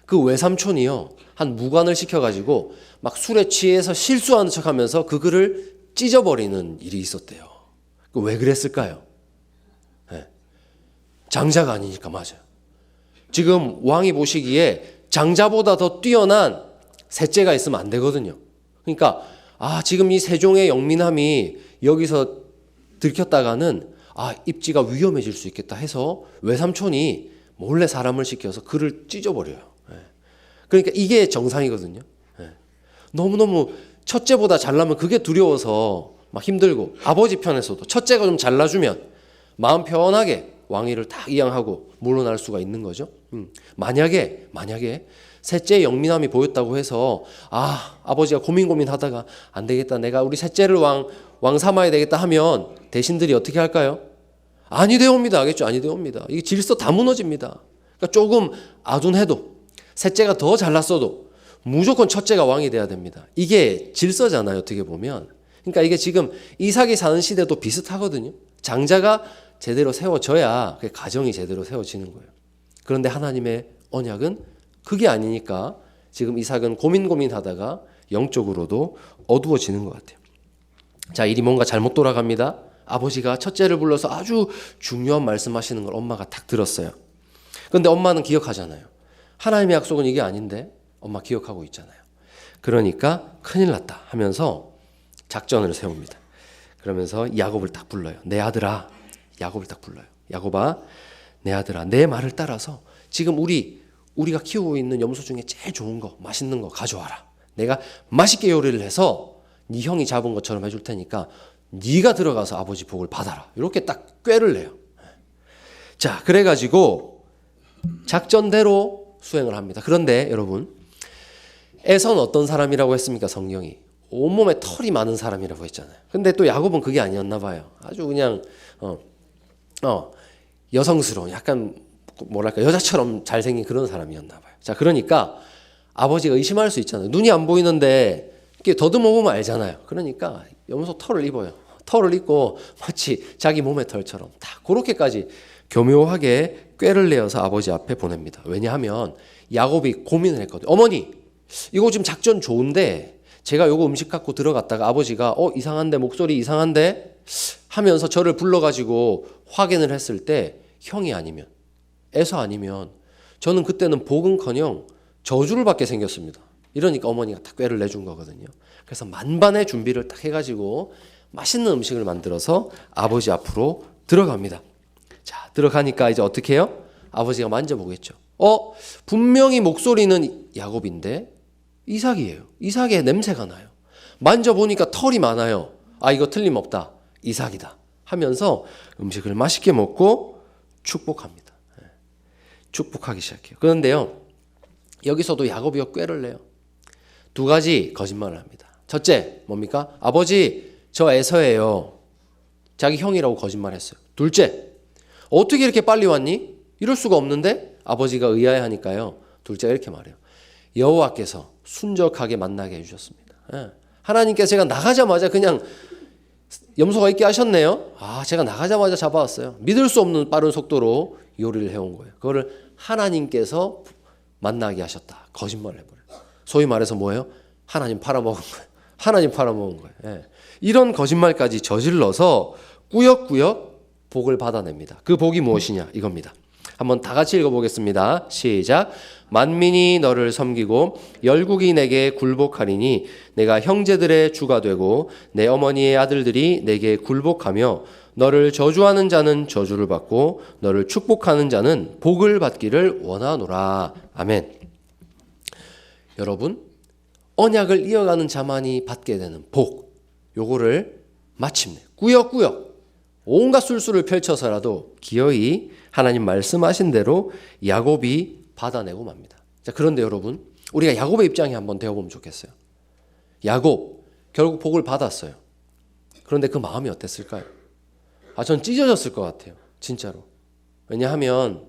그 외삼촌이요, 한 무관을 시켜가지고 막 술에 취해서 실수하는 척하면서 그 글을 찢어버리는 일이 있었대요. 왜 그랬을까요? 네. 장자가 아니니까. 맞아요. 지금 왕이 보시기에 장자보다 더 뛰어난 셋째가 있으면 안 되거든요. 그러니까 지금 이 세종의 영민함이 여기서 들켰다가는 입지가 위험해질 수 있겠다 해서 외삼촌이 몰래 사람을 시켜서 글을 찢어버려요. 그러니까 이게 정상이거든요. 너무너무 첫째보다 잘나면 그게 두려워서 막 힘들고, 아버지 편에서도 첫째가 좀 잘나주면 마음 편하게 왕위를 딱 이양하고 물러날 수가 있는 거죠. 만약에 셋째의 영민함이 보였다고 해서 아버지가 고민하다가 안 되겠다, 내가 우리 셋째를 왕 삼아야 되겠다 하면 대신들이 어떻게 할까요? 아니 되옵니다. 알겠죠? 아니 되옵니다. 이게 질서 다 무너집니다. 그러니까 조금 아둔해도, 셋째가 더 잘났어도 무조건 첫째가 왕이 돼야 됩니다. 이게 질서잖아요, 어떻게 보면. 그러니까 이게 지금 이삭이 사는 시대도 비슷하거든요. 장자가 제대로 세워져야 그 가정이 제대로 세워지는 거예요. 그런데 하나님의 언약은 그게 아니니까 지금 이삭은 고민하다가 영적으로도 어두워지는 것 같아요. 자, 일이 뭔가 잘못 돌아갑니다. 아버지가 첫째를 불러서 아주 중요한 말씀하시는 걸 엄마가 딱 들었어요. 그런데 엄마는 기억하잖아요. 하나님의 약속은 이게 아닌데 엄마 기억하고 있잖아요. 그러니까 큰일 났다 하면서 작전을 세웁니다. 그러면서 야곱을 딱 불러요. 내 아들아. 야곱을 딱 불러요. 야곱아, 내 아들아, 내 말을 따라서 지금 우리가 키우고 있는 염소 중에 제일 좋은 거, 맛있는 거 가져와라. 내가 맛있게 요리를 해서 네 형이 잡은 것처럼 해줄 테니까 네가 들어가서 아버지 복을 받아라. 이렇게 딱 꾀를 내요. 자, 그래가지고 작전대로 수행을 합니다. 그런데 여러분, 에서는 어떤 사람이라고 했습니까? 성경이 온몸에 털이 많은 사람이라고 했잖아요. 근데 또 야곱은 그게 아니었나 봐요. 아주 그냥 여성스러운, 약간 뭐랄까 여자처럼 잘생긴 그런 사람이었나 봐요. 자, 그러니까 아버지가 의심할 수 있잖아요. 눈이 안 보이는데 이렇게 더듬어 보면 알잖아요. 그러니까 염소 털을 입어요. 털을 입고 마치 자기 몸의 털처럼 다 그렇게까지 교묘하게 꾀를 내어서 아버지 앞에 보냅니다. 왜냐하면 야곱이 고민을 했거든요. 어머니, 이거 지금 작전 좋은데 제가 요거 음식 갖고 들어갔다가 아버지가 이상한데, 목소리 이상한데 하면서 저를 불러가지고 확인을 했을 때 형이 아니면, 에서 아니면 저는 그때는 복은커녕 저주를 받게 생겼습니다. 이러니까 어머니가 딱 꾀를 내준 거거든요. 그래서 만반의 준비를 딱 해가지고 맛있는 음식을 만들어서 아버지 앞으로 들어갑니다. 자, 들어가니까 이제 어떻게 해요? 아버지가 만져보겠죠. 분명히 목소리는 야곱인데 이삭이에요. 이삭의 냄새가 나요. 만져보니까 털이 많아요. 이거 틀림없다. 이삭이다. 하면서 음식을 맛있게 먹고 축복합니다. 축복하기 시작해요. 그런데요, 여기서도 야곱이 꾀를 내요. 두 가지 거짓말을 합니다. 첫째, 뭡니까? 아버지, 저 에서예요. 자기 형이라고 거짓말했어요. 둘째, 어떻게 이렇게 빨리 왔니? 이럴 수가 없는데? 아버지가 의아해하니까요, 둘째가 이렇게 말해요. 여호와께서 순적하게 만나게 해주셨습니다. 하나님께서 제가 나가자마자 그냥 염소가 있게 하셨네요. 제가 나가자마자 잡아왔어요. 믿을 수 없는 빠른 속도로 요리를 해온 거예요. 그거를 하나님께서 만나게 하셨다. 거짓말을 해버려요. 소위 말해서 뭐예요? 하나님 팔아먹은 거예요. 하나님 팔아먹은 거예요. 이런 거짓말까지 저질러서 꾸역꾸역 복을 받아냅니다. 그 복이 무엇이냐? 이겁니다. 한번 다 같이 읽어보겠습니다. 시작. 만민이 너를 섬기고 열국이 내게 굴복하리니 내가 형제들의 주가 되고 내 어머니의 아들들이 내게 굴복하며 너를 저주하는 자는 저주를 받고 너를 축복하는 자는 복을 받기를 원하노라. 아멘. 여러분, 언약을 이어가는 자만이 받게 되는 복, 요거를 마침내 꾸역꾸역 온갖 술수를 펼쳐서라도 기어이 하나님 말씀하신 대로 야곱이 받아내고 맙니다. 자, 그런데 여러분, 우리가 야곱의 입장에 한번 되어보면 좋겠어요. 야곱 결국 복을 받았어요. 그런데 그 마음이 어땠을까요? 전 찢어졌을 것 같아요. 진짜로. 왜냐하면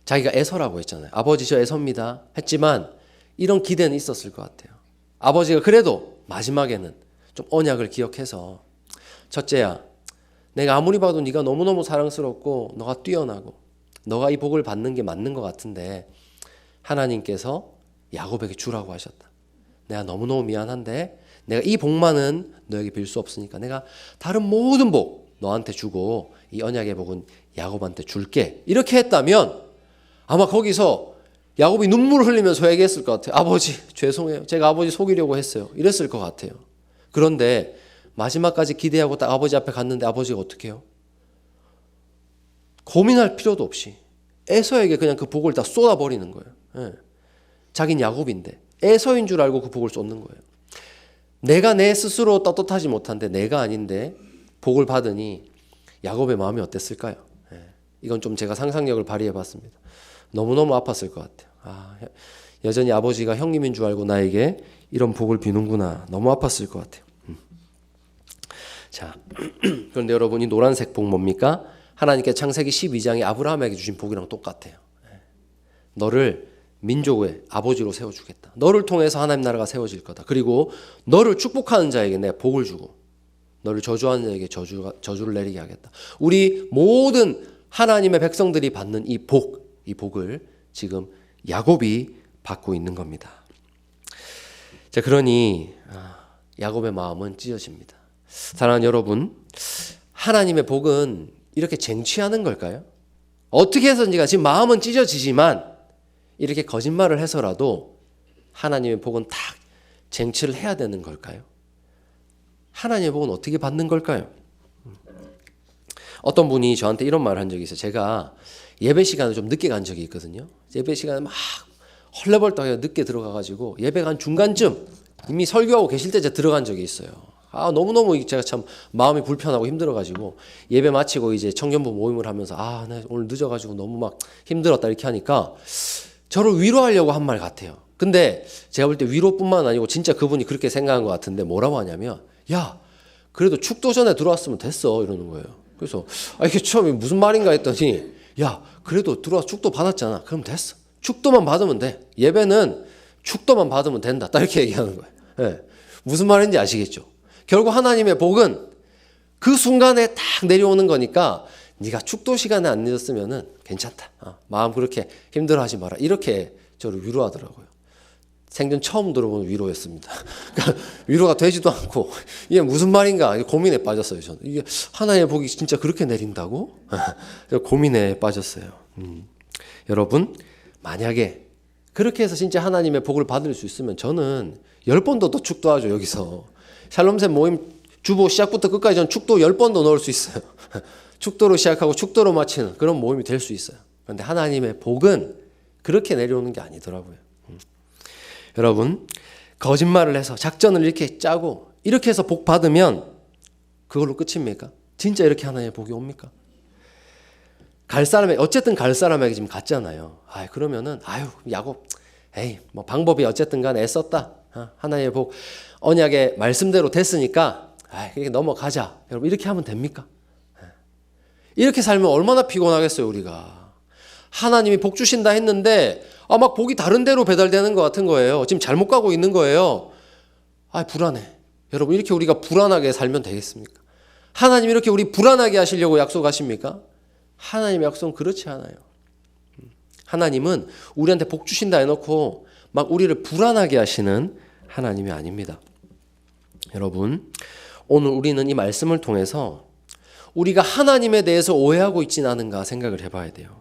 자기가 에서라고 했잖아요. 아버지, 저 에서입니다 했지만 이런 기대는 있었을 것 같아요. 아버지가 그래도 마지막에는 좀 언약을 기억해서 첫째야, 내가 아무리 봐도 네가 너무너무 사랑스럽고 너가 뛰어나고 너가 이 복을 받는 게 맞는 것 같은데 하나님께서 야곱에게 주라고 하셨다. 내가 너무너무 미안한데 내가 이 복만은 너에게 빌 수 없으니까 내가 다른 모든 복 너한테 주고 이 언약의 복은 야곱한테 줄게. 이렇게 했다면 아마 거기서 야곱이 눈물을 흘리면서 얘기했을 것 같아요. 아버지 죄송해요. 제가 아버지 속이려고 했어요. 이랬을 것 같아요. 그런데 마지막까지 기대하고 딱 아버지 앞에 갔는데 아버지가 어떻게 해요? 고민할 필요도 없이 에서에게 그냥 그 복을 다 쏟아버리는 거예요. 예. 자긴 야곱인데 에서인 줄 알고 그 복을 쏟는 거예요. 내가 내 스스로 떳떳하지 못한데 내가 아닌데 복을 받으니 야곱의 마음이 어땠을까요? 예. 이건 좀 제가 상상력을 발휘해 봤습니다. 너무너무 아팠을 것 같아요. 여전히 아버지가 형님인 줄 알고 나에게 이런 복을 비는구나. 너무 아팠을 것 같아요. 자, 그런데 여러분 이 노란색 복 뭡니까? 하나님께 창세기 12장에 아브라함에게 주신 복이랑 똑같아요. 너를 민족의 아버지로 세워주겠다. 너를 통해서 하나님 나라가 세워질 거다. 그리고 너를 축복하는 자에게 내가 복을 주고 너를 저주하는 자에게 저주를 내리게 하겠다. 우리 모든 하나님의 백성들이 받는 이 복을 지금 야곱이 받고 있는 겁니다. 자, 그러니 야곱의 마음은 찢어집니다. 사랑하는 여러분, 하나님의 복은 이렇게 쟁취하는 걸까요? 어떻게 해서인지가 지금 마음은 찢어지지만 이렇게 거짓말을 해서라도 하나님의 복은 다 쟁취를 해야 되는 걸까요? 하나님의 복은 어떻게 받는 걸까요? 어떤 분이 저한테 이런 말을 한 적이 있어요. 제가 예배 시간에 좀 늦게 간 적이 있거든요. 예배 시간에 막 헐레벌떡 늦게 들어가가지고 예배가 한 중간쯤 이미 설교하고 계실 때 제가 들어간 적이 있어요. 너무너무 제가 참 마음이 불편하고 힘들어가지고 예배 마치고 이제 청년부 모임을 하면서 나 오늘 늦어가지고 너무 막 힘들었다 이렇게 하니까 저를 위로하려고 한 말 같아요. 근데 제가 볼 때 위로뿐만 아니고 진짜 그분이 그렇게 생각한 것 같은데 뭐라고 하냐면 야 그래도 축도 전에 들어왔으면 됐어 이러는 거예요. 그래서 이게 처음에 무슨 말인가 했더니 야 그래도 들어와서 축도 받았잖아. 그럼 됐어. 축도만 받으면 돼. 예배는 축도만 받으면 된다. 딱 이렇게 얘기하는 거예요. 네. 무슨 말인지 아시겠죠? 결국 하나님의 복은 그 순간에 딱 내려오는 거니까 네가 축도 시간에 안 늦었으면은 괜찮다. 마음 그렇게 힘들어하지 마라. 이렇게 저를 위로하더라고요. 생전 처음 들어보는 위로였습니다. 그러니까 위로가 되지도 않고 이게 무슨 말인가 고민에 빠졌어요. 저는 이게 하나님의 복이 진짜 그렇게 내린다고? 고민에 빠졌어요. 여러분 만약에 그렇게 해서 진짜 하나님의 복을 받을 수 있으면 저는 10번도 더 축도하죠. 여기서 샬롬샘 모임 주보 시작부터 끝까지 전 축도 10번도 넣을 수 있어요. 축도로 시작하고 축도로 마치는 그런 모임이 될 수 있어요. 그런데 하나님의 복은 그렇게 내려오는 게 아니더라고요. 여러분 거짓말을 해서 작전을 이렇게 짜고 이렇게 해서 복 받으면 그걸로 끝입니까? 진짜 이렇게 하나님의 복이 옵니까? 어쨌든 갈 사람에게 지금 갔잖아요. 그러면은 야곱 뭐 방법이 어쨌든 간에 애썼다. 하나님의 복 언약의 말씀대로 됐으니까 이렇게 넘어가자. 여러분 이렇게 하면 됩니까? 이렇게 살면 얼마나 피곤하겠어요 우리가. 하나님이 복 주신다 했는데 막 복이 다른 데로 배달되는 것 같은 거예요. 지금 잘못 가고 있는 거예요. 불안해. 여러분 이렇게 우리가 불안하게 살면 되겠습니까? 하나님 이렇게 우리 불안하게 하시려고 약속하십니까? 하나님의 약속은 그렇지 않아요. 하나님은 우리한테 복 주신다 해놓고 막 우리를 불안하게 하시는 하나님이 아닙니다. 여러분 오늘 우리는 이 말씀을 통해서 우리가 하나님에 대해서 오해하고 있지는 않은가 생각을 해봐야 돼요.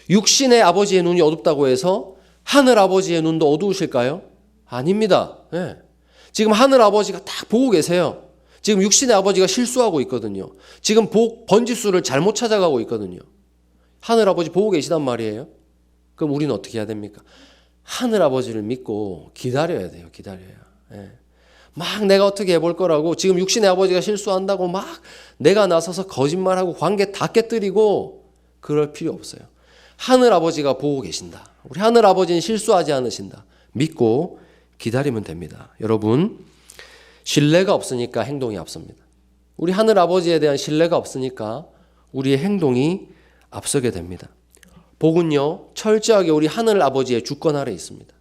육신의 아버지의 눈이 어둡다고 해서 하늘 아버지의 눈도 어두우실까요? 아닙니다. 네. 지금 하늘 아버지가 딱 보고 계세요. 지금 육신의 아버지가 실수하고 있거든요. 지금 복 번지수를 잘못 찾아가고 있거든요. 하늘 아버지 보고 계시단 말이에요. 그럼 우리는 어떻게 해야 됩니까? 하늘 아버지를 믿고 기다려야 돼요. 기다려야. 네. 막 내가 어떻게 해볼 거라고 지금 육신의 아버지가 실수한다고 막 내가 나서서 거짓말하고 관계 다 깨뜨리고 그럴 필요 없어요. 하늘 아버지가 보고 계신다. 우리 하늘 아버지는 실수하지 않으신다. 믿고 기다리면 됩니다. 여러분 신뢰가 없으니까 행동이 앞섭니다. 우리 하늘 아버지에 대한 신뢰가 없으니까 우리의 행동이 앞서게 됩니다. 복은요 철저하게 우리 하늘 아버지의 주권 아래 있습니다.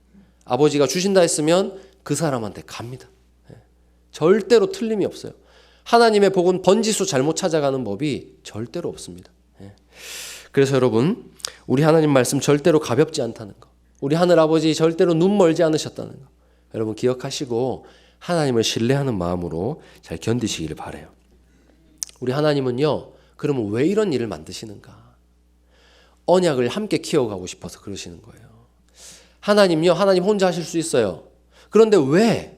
아버지가 주신다 했으면 그 사람한테 갑니다. 절대로 틀림이 없어요. 하나님의 복은 번지수 잘못 찾아가는 법이 절대로 없습니다. 그래서 여러분, 우리 하나님 말씀 절대로 가볍지 않다는 거, 우리 하늘 아버지 절대로 눈 멀지 않으셨다는 거 여러분 기억하시고 하나님을 신뢰하는 마음으로 잘 견디시기를 바라요. 우리 하나님은요, 그러면 왜 이런 일을 만드시는가? 언약을 함께 키워가고 싶어서 그러시는 거예요. 하나님요, 하나님 혼자 하실 수 있어요. 그런데 왜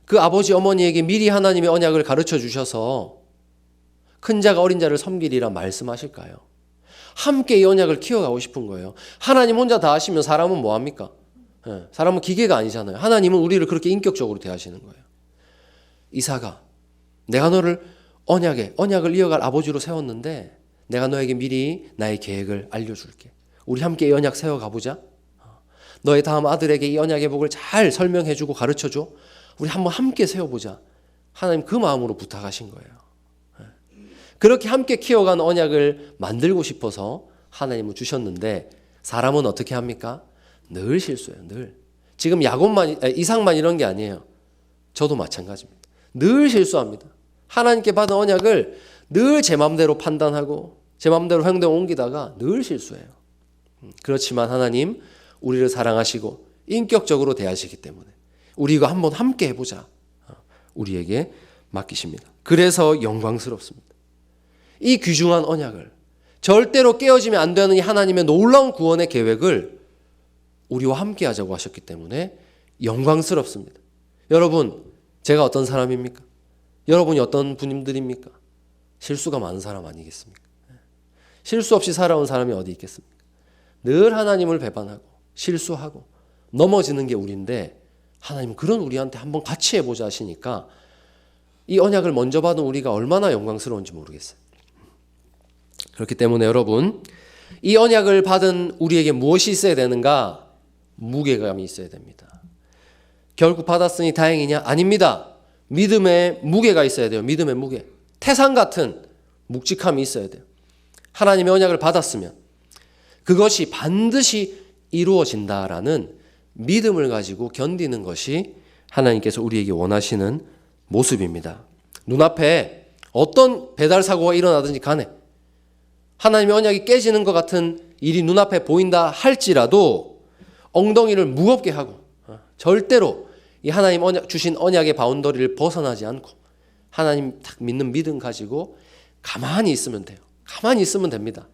그 아버지 어머니에게 미리 하나님의 언약을 가르쳐 주셔서 큰 자가 어린 자를 섬기리라 말씀하실까요? 함께 이 언약을 키워가고 싶은 거예요. 하나님 혼자 다 하시면 사람은 뭐합니까? 사람은 기계가 아니잖아요. 하나님은 우리를 그렇게 인격적으로 대하시는 거예요. 이사가, 내가 너를 언약을 이어갈 아버지로 세웠는데 내가 너에게 미리 나의 계획을 알려줄게. 우리 함께 이 언약 세워가보자. 너의 다음 아들에게 이 언약의 복을 잘 설명해주고 가르쳐줘. 우리 한번 함께 세워보자. 하나님 그 마음으로 부탁하신 거예요. 그렇게 함께 키워간 언약을 만들고 싶어서 하나님은 주셨는데 사람은 어떻게 합니까? 늘 실수해요. 늘. 지금 이상만 이런 게 아니에요. 저도 마찬가지입니다. 늘 실수합니다. 하나님께 받은 언약을 늘 제 마음대로 판단하고 제 마음대로 행동 옮기다가 늘 실수해요. 그렇지만 하나님 우리를 사랑하시고 인격적으로 대하시기 때문에 우리 이거 한번 함께 해보자. 우리에게 맡기십니다. 그래서 영광스럽습니다. 이 귀중한 언약을 절대로 깨어지면 안 되는 이 하나님의 놀라운 구원의 계획을 우리와 함께 하자고 하셨기 때문에 영광스럽습니다. 여러분, 제가 어떤 사람입니까? 여러분이 어떤 분들입니까? 실수가 많은 사람 아니겠습니까? 실수 없이 살아온 사람이 어디 있겠습니까? 늘 하나님을 배반하고 실수하고 넘어지는 게 우리인데 하나님은 그런 우리한테 한번 같이 해보자 하시니까 이 언약을 먼저 받은 우리가 얼마나 영광스러운지 모르겠어요. 그렇기 때문에 여러분, 이 언약을 받은 우리에게 무엇이 있어야 되는가? 무게감이 있어야 됩니다. 결국 받았으니 다행이냐? 아닙니다. 믿음의 무게가 있어야 돼요. 믿음의 무게. 태산 같은 묵직함이 있어야 돼요. 하나님의 언약을 받았으면 그것이 반드시 이루어진다라는 믿음을 가지고 견디는 것이 하나님께서 우리에게 원하시는 모습입니다. 눈앞에 어떤 배달 사고가 일어나든지 간에 하나님의 언약이 깨지는 것 같은 일이 눈앞에 보인다 할지라도 엉덩이를 무겁게 하고 절대로 이 하나님 주신 언약의 바운더리를 벗어나지 않고 하나님 딱 믿는 믿음 가지고 가만히 있으면 돼요. 가만히 있으면 됩니다.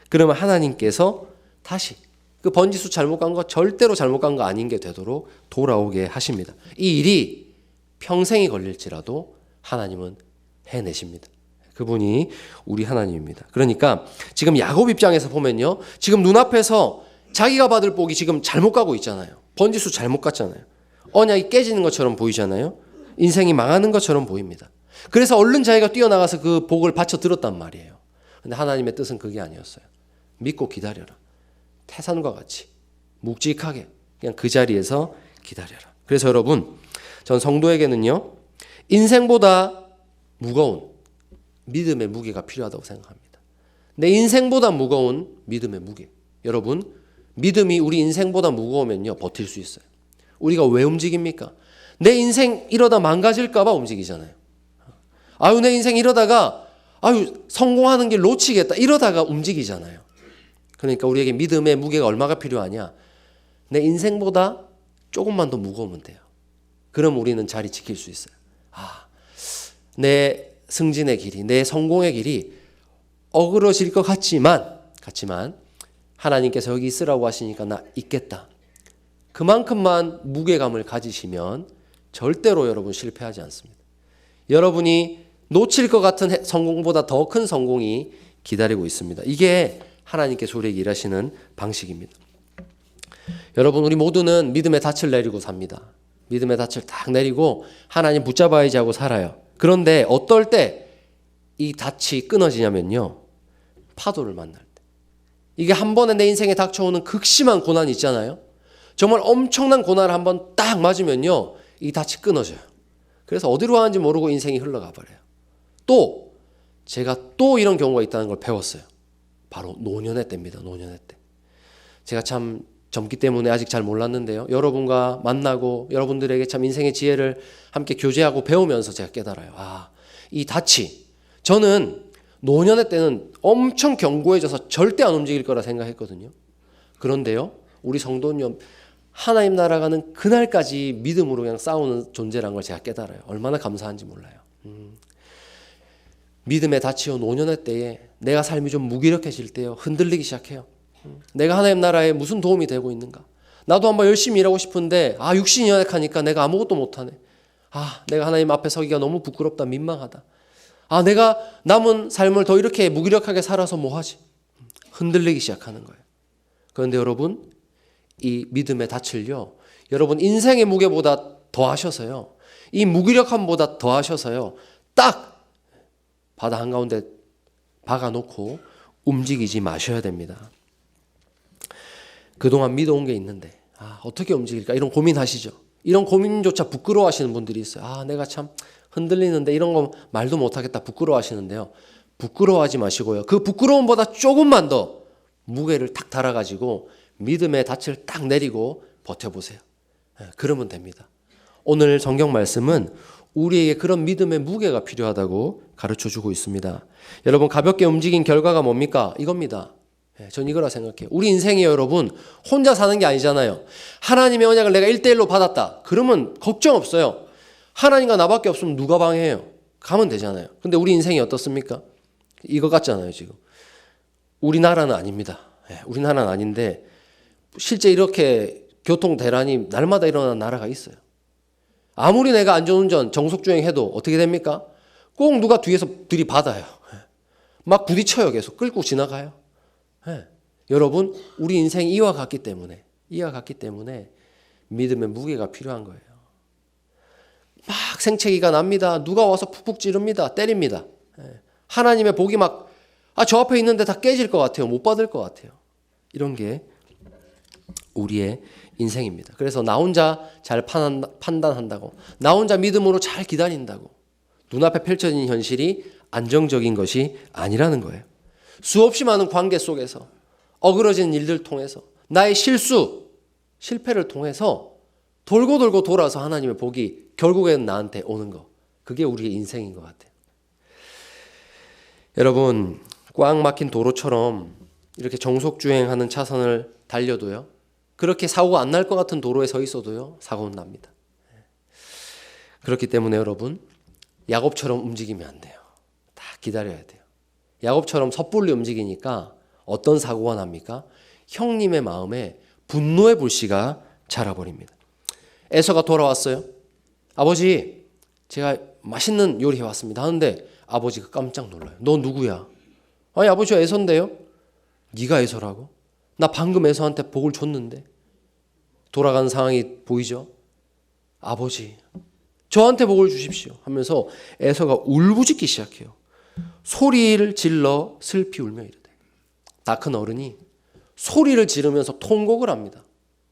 그러면 하나님께서 다시 그 번지수 잘못 간 거 절대로 잘못 간 거 아닌 게 되도록 돌아오게 하십니다. 이 일이 평생이 걸릴지라도 하나님은 해내십니다. 그분이 우리 하나님입니다. 그러니까 지금 야곱 입장에서 보면요, 지금 눈앞에서 자기가 받을 복이 지금 잘못 가고 있잖아요. 번지수 잘못 갔잖아요. 언약이 깨지는 것처럼 보이잖아요. 인생이 망하는 것처럼 보입니다. 그래서 얼른 자기가 뛰어나가서 그 복을 받쳐 들었단 말이에요. 근데 하나님의 뜻은 그게 아니었어요. 믿고 기다려라. 태산과 같이 묵직하게 그냥 그 자리에서 기다려라. 그래서 여러분, 전 성도에게는요, 인생보다 무거운 믿음의 무게가 필요하다고 생각합니다. 내 인생보다 무거운 믿음의 무게. 여러분, 믿음이 우리 인생보다 무거우면요, 버틸 수 있어요. 우리가 왜 움직입니까? 내 인생 이러다 망가질까 봐 움직이잖아요. 아유, 내 인생 이러다가 성공하는 길 놓치겠다 이러다가 움직이잖아요. 그러니까 우리에게 믿음의 무게가 얼마가 필요하냐? 내 인생보다 조금만 더 무거우면 돼요. 그럼 우리는 자리 지킬 수 있어요. 내 승진의 길이, 내 성공의 길이 어그러질 것 같지만 하나님께서 여기 있으라고 하시니까 나 있겠다. 그만큼만 무게감을 가지시면 절대로 여러분 실패하지 않습니다. 여러분이 놓칠 것 같은 성공보다 더 큰 성공이 기다리고 있습니다. 이게 하나님께서 우리에게 일하시는 방식입니다. 여러분, 우리 모두는 믿음의 닻을 내리고 삽니다. 믿음의 닻을 딱 내리고 하나님 붙잡아야지 하고 살아요. 그런데 어떨 때 이 닻이 끊어지냐면요, 파도를 만날 때. 이게 한 번에 내 인생에 닥쳐오는 극심한 고난이 있잖아요. 정말 엄청난 고난을 한번 딱 맞으면요, 이 닻이 끊어져요. 그래서 어디로 가는지 모르고 인생이 흘러가 버려요. 제가 또 이런 경우가 있다는 걸 배웠어요. 바로 노년의 때입니다. 노년의 때. 제가 참 젊기 때문에 아직 잘 몰랐는데요, 여러분과 만나고 여러분들에게 참 인생의 지혜를 함께 교제하고 배우면서 제가 깨달아요. 이 닻이, 저는 노년의 때는 엄청 견고해져서 절대 안 움직일 거라 생각했거든요. 그런데요, 우리 성도님 하나님 나라 가는 그날까지 믿음으로 그냥 싸우는 존재란 걸 제가 깨달아요. 얼마나 감사한지 몰라요. 믿음의 닻이요, 노년의 때에 내가 삶이 좀 무기력해질 때요, 흔들리기 시작해요. 내가 하나님 나라에 무슨 도움이 되고 있는가? 나도 한번 열심히 일하고 싶은데 육신이 연약하니까 내가 아무것도 못하네. 내가 하나님 앞에 서기가 너무 부끄럽다, 민망하다. 내가 남은 삶을 더 이렇게 무기력하게 살아서 뭐하지? 흔들리기 시작하는 거예요. 그런데 여러분, 이 믿음의 닻을요, 여러분 인생의 무게보다 더 하셔서요, 이 무기력함보다 더 하셔서요, 딱 바다 한가운데 박아놓고 움직이지 마셔야 됩니다. 그동안 믿어온 게 있는데 어떻게 움직일까 이런 고민하시죠. 이런 고민조차 부끄러워하시는 분들이 있어요. 내가 참 흔들리는데 이런 거 말도 못하겠다 부끄러워하시는데요. 부끄러워하지 마시고요. 그 부끄러움보다 조금만 더 무게를 탁 달아가지고 믿음의 닻을 딱 내리고 버텨보세요. 그러면 됩니다. 오늘 성경 말씀은 우리에게 그런 믿음의 무게가 필요하다고 가르쳐주고 있습니다. 여러분, 가볍게 움직인 결과가 뭡니까? 이겁니다. 전 이거라 생각해요. 우리 인생이 여러분 혼자 사는 게 아니잖아요. 하나님의 언약을 내가 1대1로 받았다. 그러면 걱정 없어요. 하나님과 나밖에 없으면 누가 방해해요? 가면 되잖아요. 근데 우리 인생이 어떻습니까? 이거 같잖아요, 지금. 우리나라는 아닙니다. 우리나라는 아닌데 실제 이렇게 교통 대란이 날마다 일어나는 나라가 있어요. 아무리 내가 안전운전, 정속주행해도 어떻게 됩니까? 꼭 누가 뒤에서 들이받아요. 막 부딪혀요. 계속 끌고 지나가요. 여러분, 우리 인생이 이와 같기 때문에 믿음의 무게가 필요한 거예요. 막 생채기가 납니다. 누가 와서 푹푹 찌릅니다. 때립니다. 하나님의 복이 막 저 앞에 있는데 다 깨질 것 같아요. 못 받을 것 같아요. 이런 게 우리의 인생입니다. 그래서 나 혼자 잘 판단한다고, 나 혼자 믿음으로 잘 기다린다고 눈앞에 펼쳐진 현실이 안정적인 것이 아니라는 거예요. 수없이 많은 관계 속에서 어그러진 일들 통해서 나의 실패를 통해서 돌고 돌아서 하나님의 복이 결국에는 나한테 오는 거, 그게 우리의 인생인 것 같아요. 여러분, 꽉 막힌 도로처럼 이렇게 정속주행하는 차선을 달려도요, 그렇게 사고가 안 날 것 같은 도로에 서 있어도요, 사고는 납니다. 그렇기 때문에 여러분, 야곱처럼 움직이면 안 돼요. 다 기다려야 돼요. 야곱처럼 섣불리 움직이니까 어떤 사고가 납니까? 형님의 마음에 분노의 불씨가 자라버립니다. 에서가 돌아왔어요. 아버지, 제가 맛있는 요리 해왔습니다 하는데 아버지가 깜짝 놀라요. 너 누구야? 아니, 아버지 저 에서인데요. 네가 에서라고? 나 방금 에서한테 복을 줬는데. 돌아간 상황이 보이죠? 아버지, 저한테 복을 주십시오 하면서 에서가 울부짖기 시작해요. 소리를 질러 슬피 울며 이르되. 다 큰 어른이 소리를 지르면서 통곡을 합니다.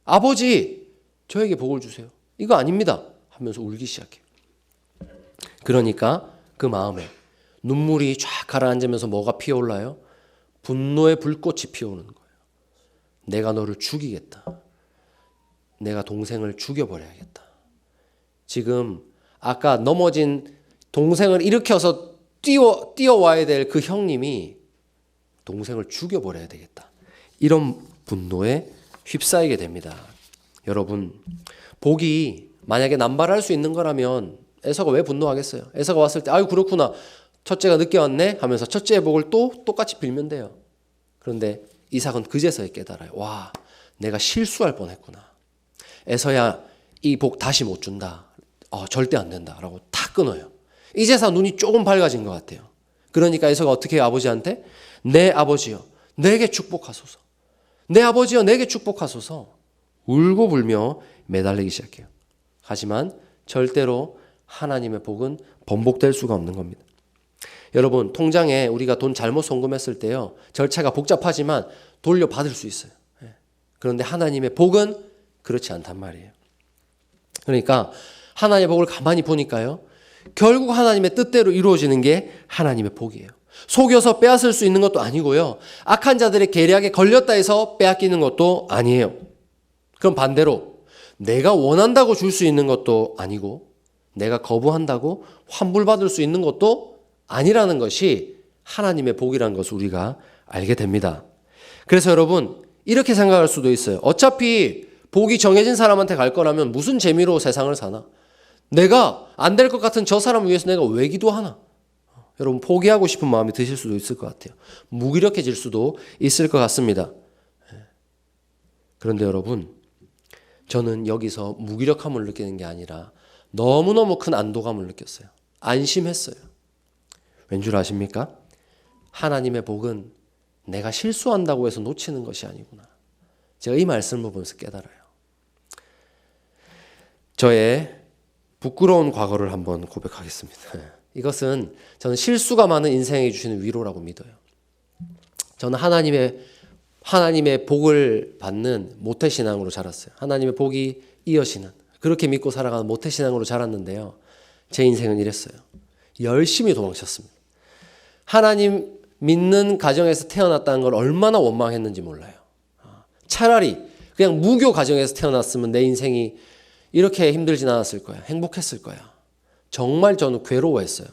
아버지, 저에게 복을 주세요. 이거 아닙니다 하면서 울기 시작해요. 그러니까 그 마음에 눈물이 쫙 가라앉으면서 뭐가 피어올라요? 분노의 불꽃이 피어오는 거예요. 내가 너를 죽이겠다. 내가 동생을 죽여버려야겠다. 지금 아까 넘어진 동생을 일으켜서 뛰어와야 될 그 형님이 동생을 죽여버려야 되겠다. 이런 분노에 휩싸이게 됩니다. 여러분, 복이 만약에 남발할 수 있는 거라면 에서가 왜 분노하겠어요? 에서가 왔을 때 아유 그렇구나, 첫째가 늦게 왔네 하면서 첫째의 복을 또 똑같이 빌면 돼요. 그런데 이삭은 그제서야 깨달아요. 와, 내가 실수할 뻔했구나. 에서야 이 복 다시 못 준다. 절대 안 된다라고 탁 끊어요. 이제서 눈이 조금 밝아진 것 같아요. 그러니까 에서가 어떻게 해요? 아버지한테 내 아버지여 내게 축복하소서. 내 아버지여 내게 축복하소서. 울고 불며 매달리기 시작해요. 하지만 절대로 하나님의 복은 번복될 수가 없는 겁니다. 여러분, 통장에 우리가 돈 잘못 송금했을 때요, 절차가 복잡하지만 돌려받을 수 있어요. 그런데 하나님의 복은 그렇지 않단 말이에요. 그러니까 하나님의 복을 가만히 보니까요, 결국 하나님의 뜻대로 이루어지는 게 하나님의 복이에요. 속여서 빼앗을 수 있는 것도 아니고요, 악한 자들의 계략에 걸렸다 해서 빼앗기는 것도 아니에요. 그럼 반대로 내가 원한다고 줄 수 있는 것도 아니고 내가 거부한다고 환불받을 수 있는 것도 아니라는 것이 하나님의 복이라는 것을 우리가 알게 됩니다. 그래서 여러분 이렇게 생각할 수도 있어요. 어차피 복이 정해진 사람한테 갈 거라면 무슨 재미로 세상을 사나? 내가 안 될 것 같은 저 사람을 위해서 내가 왜 기도하나? 여러분 포기하고 싶은 마음이 드실 수도 있을 것 같아요. 무기력해질 수도 있을 것 같습니다. 그런데 여러분 저는 여기서 무기력함을 느끼는 게 아니라 너무너무 큰 안도감을 느꼈어요. 안심했어요. 왠 줄 아십니까? 하나님의 복은 내가 실수한다고 해서 놓치는 것이 아니구나. 제가 이 말씀을 보면서 깨달아요. 저의 부끄러운 과거를 한번 고백하겠습니다. 이것은 저는 실수가 많은 인생에 주시는 위로라고 믿어요. 저는 하나님의 복을 받는 모태신앙으로 자랐어요. 하나님의 복이 이어지는 그렇게 믿고 살아가는 모태신앙으로 자랐는데요. 제 인생은 이랬어요. 열심히 도망쳤습니다. 하나님 믿는 가정에서 태어났다는 걸 얼마나 원망했는지 몰라요. 차라리 그냥 무교 가정에서 태어났으면 내 인생이 이렇게 힘들진 않았을 거야. 행복했을 거야. 정말 저는 괴로워했어요.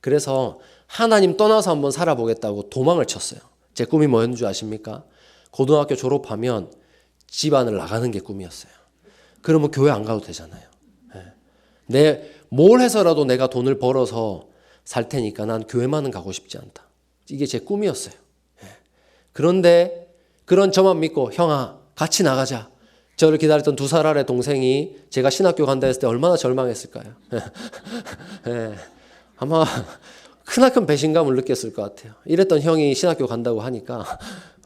그래서 하나님 떠나서 한번 살아보겠다고 도망을 쳤어요. 제 꿈이 뭐였는 줄 아십니까? 고등학교 졸업하면 집안을 나가는 게 꿈이었어요. 그러면 교회 안 가도 되잖아요. 뭘 해서라도 내가 돈을 벌어서 살 테니까 난 교회만은 가고 싶지 않다. 이게 제 꿈이었어요. 그런데 그런 저만 믿고 형아 같이 나가자. 저를 기다렸던 2살 아래 동생이 제가 신학교 간다 했을 때 얼마나 절망했을까요? 아마 크나큰 배신감을 느꼈을 것 같아요. 이랬던 형이 신학교 간다고 하니까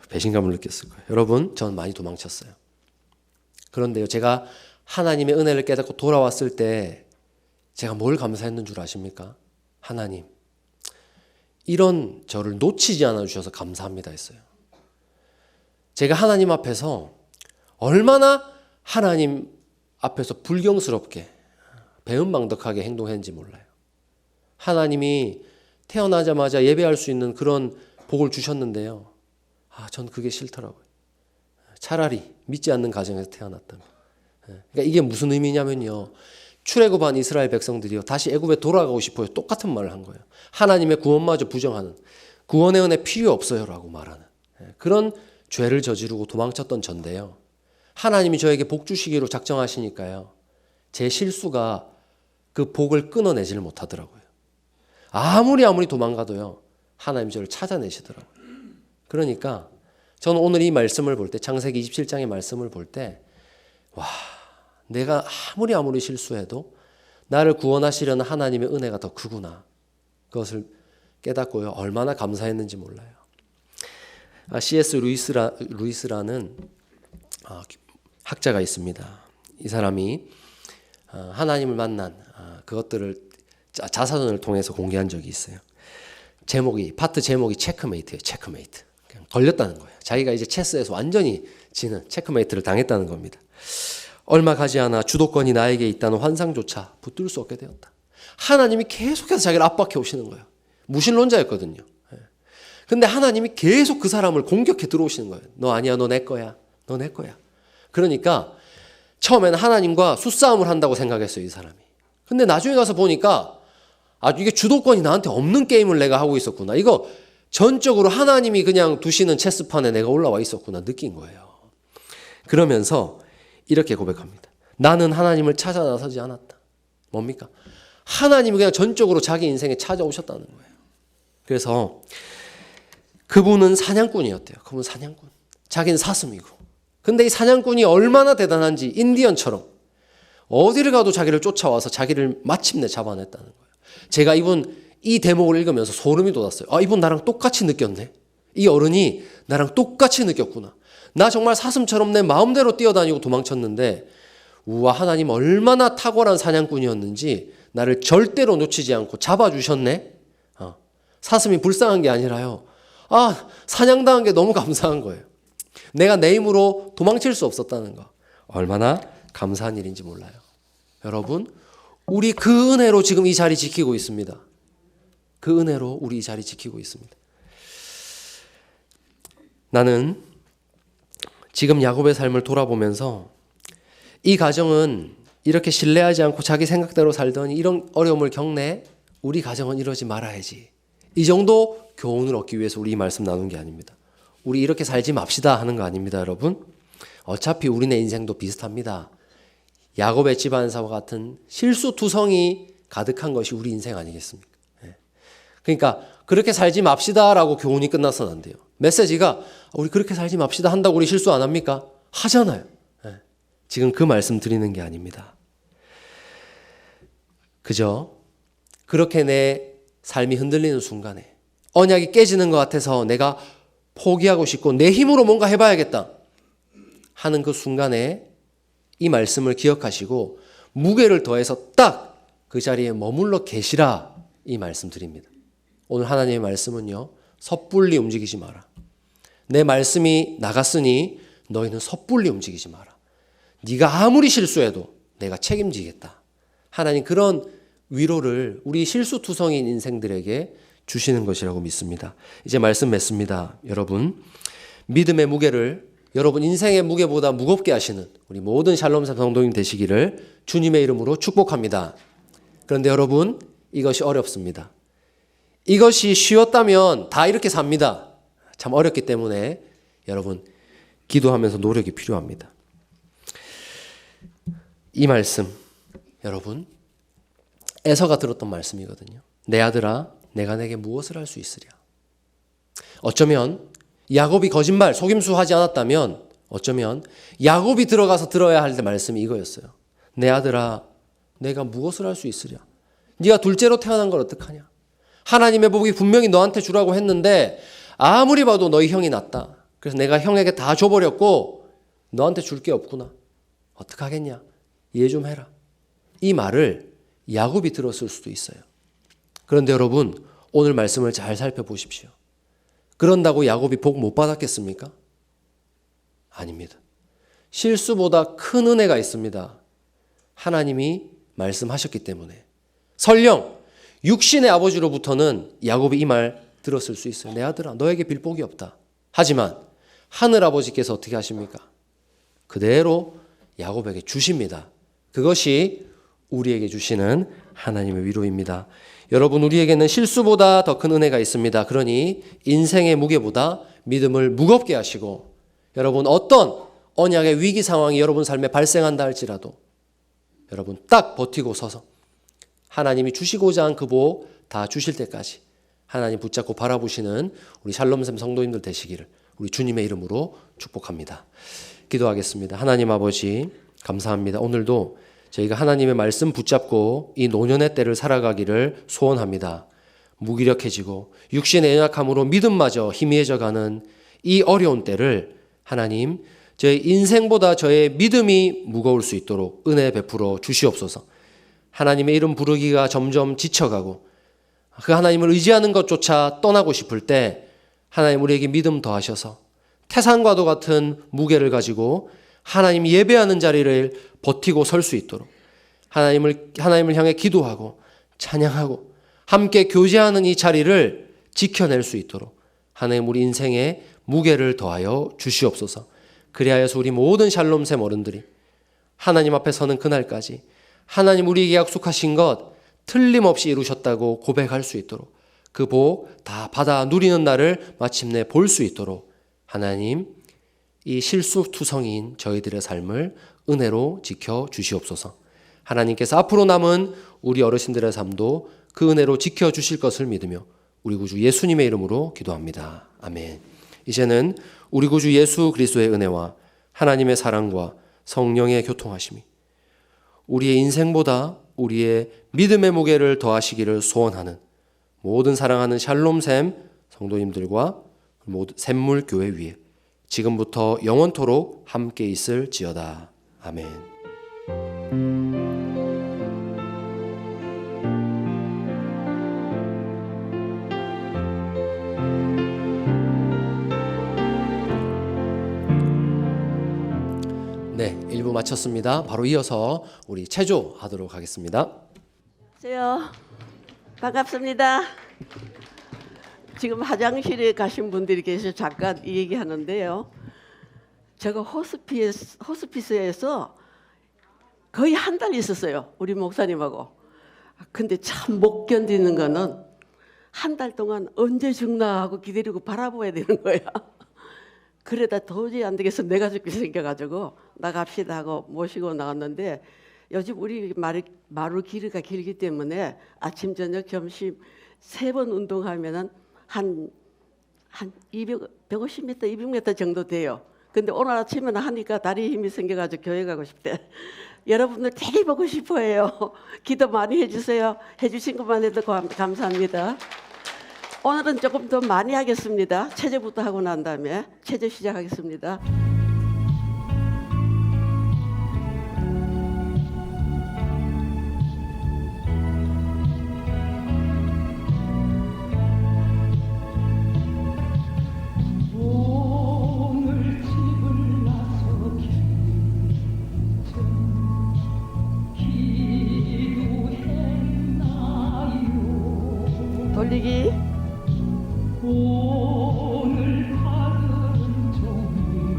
배신감을 느꼈을 거예요. 여러분, 저는 많이 도망쳤어요. 그런데요, 제가 하나님의 은혜를 깨닫고 돌아왔을 때 제가 뭘 감사했는 줄 아십니까? 하나님, 이런 저를 놓치지 않아 주셔서 감사합니다 했어요. 제가 하나님 앞에서 얼마나 하나님 앞에서 불경스럽게 배은망덕하게 행동했는지 몰라요. 하나님이 태어나자마자 예배할 수 있는 그런 복을 주셨는데요. 전 그게 싫더라고요. 차라리 믿지 않는 가정에서 태어났다면. 그러니까 이게 무슨 의미냐면요. 출애굽한 이스라엘 백성들이요. 다시 애굽에 돌아가고 싶어요. 똑같은 말을 한 거예요. 하나님의 구원마저 부정하는, 구원의 은혜 필요 없어요라고 말하는 그런 죄를 저지르고 도망쳤던 전데요. 하나님이 저에게 복 주시기로 작정하시니까요. 제 실수가 그 복을 끊어내지를 못하더라고요. 아무리 도망가도요. 하나님 저를 찾아내시더라고요. 그러니까 저는 오늘 이 말씀을 볼 때, 창세기 27장의 말씀을 볼 때 내가 아무리 실수해도 나를 구원하시려는 하나님의 은혜가 더 크구나. 그것을 깨닫고요. 얼마나 감사했는지 몰라요. C.S. 루이스라는 학자가 있습니다. 이 사람이 하나님을 만난 그것들을 자서전을 통해서 공개한 적이 있어요. 파트 제목이 체크메이트예요. 체크메이트. 그냥 걸렸다는 거예요. 자기가 이제 체스에서 완전히 지는 체크메이트를 당했다는 겁니다. 얼마 가지 않아 주도권이 나에게 있다는 환상조차 붙들 수 없게 되었다. 하나님이 계속해서 자기를 압박해 오시는 거예요. 무신론자였거든요. 근데 하나님이 계속 그 사람을 공격해 들어오시는 거예요. 너 아니야, 너 내 거야. 너 내 거야. 그러니까 처음에는 하나님과 수싸움을 한다고 생각했어요, 이 사람이. 근데 나중에 가서 보니까 이게 주도권이 나한테 없는 게임을 내가 하고 있었구나. 이거 전적으로 하나님이 그냥 두시는 체스판에 내가 올라와 있었구나 느낀 거예요. 그러면서 이렇게 고백합니다. 나는 하나님을 찾아 나서지 않았다. 뭡니까? 하나님이 그냥 전적으로 자기 인생에 찾아오셨다는 거예요. 그래서 그분은 사냥꾼이었대요. 그분은 사냥꾼. 자기는 사슴이고. 근데 이 사냥꾼이 얼마나 대단한지 인디언처럼 어디를 가도 자기를 쫓아와서 자기를 마침내 잡아냈다는 거예요. 제가 이 대목을 읽으면서 소름이 돋았어요. 이분 나랑 똑같이 느꼈네. 이 어른이 나랑 똑같이 느꼈구나. 나 정말 사슴처럼 내 마음대로 뛰어다니고 도망쳤는데 우와, 하나님 얼마나 탁월한 사냥꾼이었는지 나를 절대로 놓치지 않고 잡아주셨네. 사슴이 불쌍한 게 아니라요. 사냥당한 게 너무 감사한 거예요. 내가 내 힘으로 도망칠 수 없었다는 거. 얼마나 감사한 일인지 몰라요. 여러분, 우리 그 은혜로 지금 이 자리 지키고 있습니다. 그 은혜로 우리 이 자리 지키고 있습니다. 나는 지금 야곱의 삶을 돌아보면서 이 가정은 이렇게 신뢰하지 않고 자기 생각대로 살더니 이런 어려움을 겪네. 우리 가정은 이러지 말아야지. 이 정도 교훈을 얻기 위해서 우리 이 말씀 나눈 게 아닙니다. 우리 이렇게 살지 맙시다 하는 거 아닙니다, 여러분. 어차피 우리네 인생도 비슷합니다. 야곱의 집안사와 같은 실수투성이 가득한 것이 우리 인생 아니겠습니까? 그러니까 그렇게 살지 맙시다라고 교훈이 끝나서는 안 돼요. 메시지가 우리 그렇게 살지 맙시다 한다고 우리 실수 안 합니까? 하잖아요. 지금 그 말씀 드리는 게 아닙니다. 그저 그렇게 내 삶이 흔들리는 순간에 언약이 깨지는 것 같아서 내가 포기하고 싶고 내 힘으로 뭔가 해봐야겠다 하는 그 순간에 이 말씀을 기억하시고 무게를 더해서 딱 그 자리에 머물러 계시라 이 말씀 드립니다. 오늘 하나님의 말씀은요, 섣불리 움직이지 마라. 내 말씀이 나갔으니 너희는 섣불리 움직이지 마라. 네가 아무리 실수해도 내가 책임지겠다. 하나님 그런 위로를 우리 실수투성인 인생들에게 주시는 것이라고 믿습니다. 이제 말씀 맺습니다. 여러분, 믿음의 무게를 여러분 인생의 무게보다 무겁게 하시는 우리 모든 샬롬샘 성도님 되시기를 주님의 이름으로 축복합니다. 그런데 여러분, 이것이 어렵습니다. 이것이 쉬웠다면 다 이렇게 삽니다. 참 어렵기 때문에 여러분 기도하면서 노력이 필요합니다. 이 말씀 여러분 에서가 들었던 말씀이거든요. 내 아들아 내가 내게 무엇을 할 수 있으랴. 어쩌면 야곱이 거짓말 속임수하지 않았다면 어쩌면 야곱이 들어가서 들어야 할 말씀이 이거였어요. 내 아들아 내가 무엇을 할 수 있으랴. 네가 둘째로 태어난 걸 어떡하냐. 하나님의 복이 분명히 너한테 주라고 했는데 아무리 봐도 너희 형이 낫다. 그래서 내가 형에게 다 줘버렸고 너한테 줄 게 없구나. 어떡하겠냐. 이해 좀 해라. 이 말을 야곱이 들었을 수도 있어요. 그런데 여러분 오늘 말씀을 잘 살펴보십시오. 그런다고 야곱이 복 못 받았겠습니까? 아닙니다. 실수보다 큰 은혜가 있습니다. 하나님이 말씀하셨기 때문에. 설령 육신의 아버지로부터는 야곱이 이 말 들었을 수 있어요. 내 아들아 너에게 빌 복이 없다. 하지만 하늘 아버지께서 어떻게 하십니까? 그대로 야곱에게 주십니다. 그것이 우리에게 주시는 하나님의 위로입니다. 여러분 우리에게는 실수보다 더 큰 은혜가 있습니다. 그러니 인생의 무게보다 믿음을 무겁게 하시고 여러분 어떤 언약의 위기 상황이 여러분 삶에 발생한다 할지라도 여러분 딱 버티고 서서 하나님이 주시고자 한 그 복 다 주실 때까지 하나님 붙잡고 바라보시는 우리 샬롬샘 성도님들 되시기를 우리 주님의 이름으로 축복합니다. 기도하겠습니다. 하나님 아버지 감사합니다. 오늘도 저희가 하나님의 말씀 붙잡고 이 노년의 때를 살아가기를 소원합니다. 무기력해지고 육신의 연약함으로 믿음마저 희미해져가는 이 어려운 때를 하나님 저희 인생보다 저의 믿음이 무거울 수 있도록 은혜 베풀어 주시옵소서. 하나님의 이름 부르기가 점점 지쳐가고 그 하나님을 의지하는 것조차 떠나고 싶을 때 하나님 우리에게 믿음 더하셔서 태산과도 같은 무게를 가지고 하나님 예배하는 자리를 버티고 설 수 있도록 하나님을 향해 기도하고 찬양하고 함께 교제하는 이 자리를 지켜낼 수 있도록 하나님 우리 인생에 무게를 더하여 주시옵소서. 그리하여서 우리 모든 샬롬샘 어른들이 하나님 앞에 서는 그날까지 하나님 우리에게 약속하신 것 틀림없이 이루셨다고 고백할 수 있도록 그 복 다 받아 누리는 날을 마침내 볼 수 있도록 하나님 이 실수투성이인 저희들의 삶을 은혜로 지켜 주시옵소서. 하나님께서 앞으로 남은 우리 어르신들의 삶도 그 은혜로 지켜 주실 것을 믿으며 우리 구주 예수님의 이름으로 기도합니다. 아멘. 이제는 우리 구주 예수 그리스도의 은혜와 하나님의 사랑과 성령의 교통하심이 우리의 인생보다 우리의 믿음의 무게를 더하시기를 소원하는 모든 사랑하는 샬롬샘 성도님들과 샘물교회 위에 지금부터 영원토록 함께 있을지어다. 아멘. 네, 1부 마쳤습니다. 바로 이어서 우리 체조하도록 하겠습니다. 안녕하세요. 반갑습니다. 지금 화장실에 가신 분들이 계셔서 잠깐 이 얘기하는데요. 제가 호스피스에서 거의 한 달 있었어요. 우리 목사님하고. 근데 참 못 견디는 거는 한 달 동안 언제 죽나 하고 기다리고 바라봐야 되는 거야. 그러다 도저히 안 되겠어. 내가 죽게 생겨가지고 나갑시다 하고 모시고 나왔는데 요즘 우리 마루 길이가 길기 때문에 아침, 저녁, 점심 3번 운동하면은 한 150m, 200m 정도 돼요. 근데 오늘 아침에는 하니까 다리 힘이 생겨가지고 교회 가고 싶대. 여러분들 되게 보고 싶어해요. 기도 많이 해주세요. 해주신 것만 해도 감사합니다. 오늘은 조금 더 많이 하겠습니다. 체조부터 하고 난 다음에 체조 시작하겠습니다. 돌리기.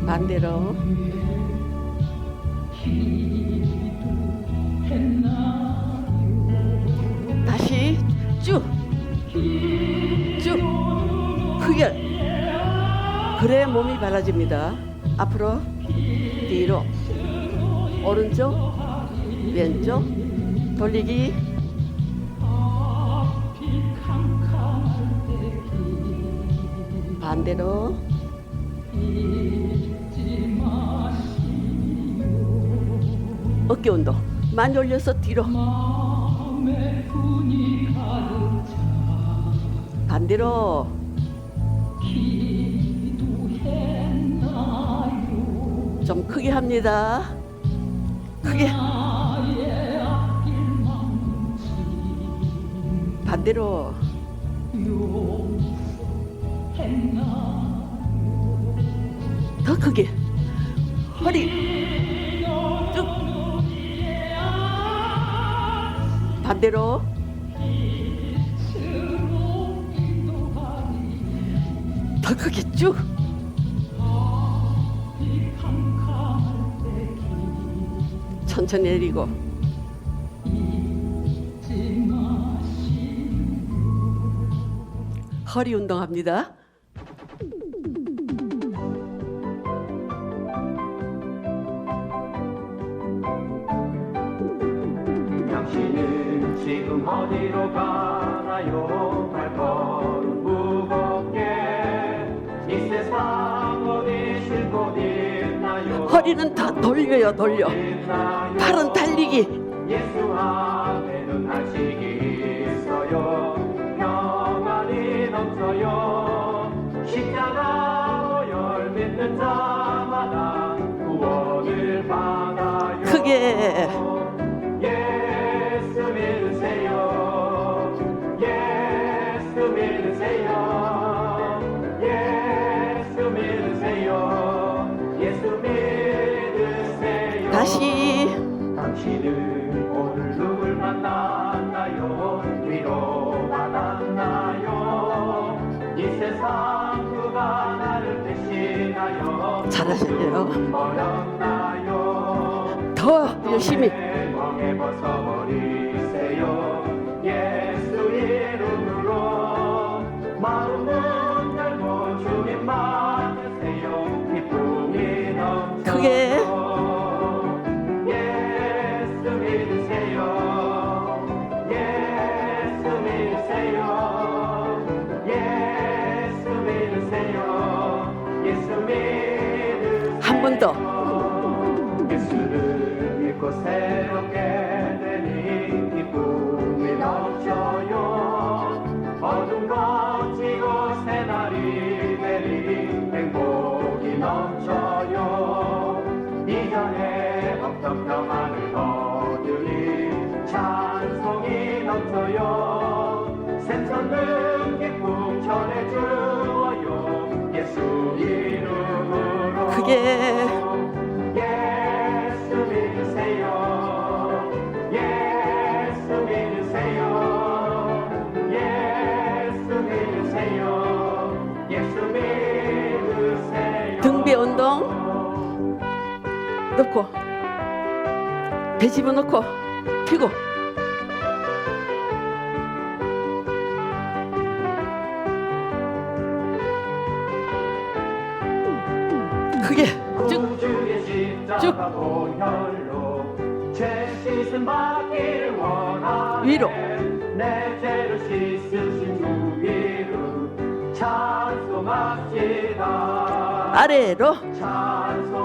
반대로. 다시 쭉. 쭉. 흑열. 그래야 몸이 바라집니다. 앞으로, 뒤로. 오른쪽, 왼쪽. 돌리기. 반대로. 어깨 운동. 많이 올려서 뒤로. 반대로. 좀 크게 합니다. 크게. 반대로. 더 크게. 허리 쭉. 반대로. 더 크게 쭉. 천천히 내리고. 허리 운동합니다. 당신은 지금 어디로 가나요? 발걸음 무겁게 이 세상 어디 쉴 곳 있나요? 허리는 다 돌려요. 돌려. 팔은 달리기. 예수 앞에는 안식이 있어요. 평안이 넘쳐요. 십자가 열 믿는 자마다 구원을 받아요. 크게. 예수 믿으세요. 예수 믿으세요. 예수 믿으세요. 예수 믿으세요. 다시. 당신은 오늘 누굴 만났나요? 위로 받았나요? 이 세상 누가 나를 대신하여 잘하셨네요. 버렸나요? 더 열심히. 멍에 벗어버리세요. 예수 이름으로 마음은 열고 주님 만나세요. 기쁨이 넘쳐 크게. 예수 믿으세요. 예수 믿으세요. 예수 믿으세요. 예수 믿으세요. 한 번 더. 예수를 믿고 새롭게 되니 기쁨이 넘쳐요. 어둠 거치고 새날이 되니 행복이 넘쳐요. 이전에 없던 평안을 얻으니 찬송이 넘쳐요. 샘솟는 기쁨 전해주어요. 예수 이름으로 크게. 예수 믿으세요. 예수 믿으세요. 예수 믿으세요. 예수 믿으세요. 등비 운동. 넣고. 배 집어넣고 피고 크게 쭉 주의 십자가 보혈로 죄 씻음 받기를 원하네. 위로 내 죄를 씻으신 주 이름 찬송합시다. 아래로 찬송합시다.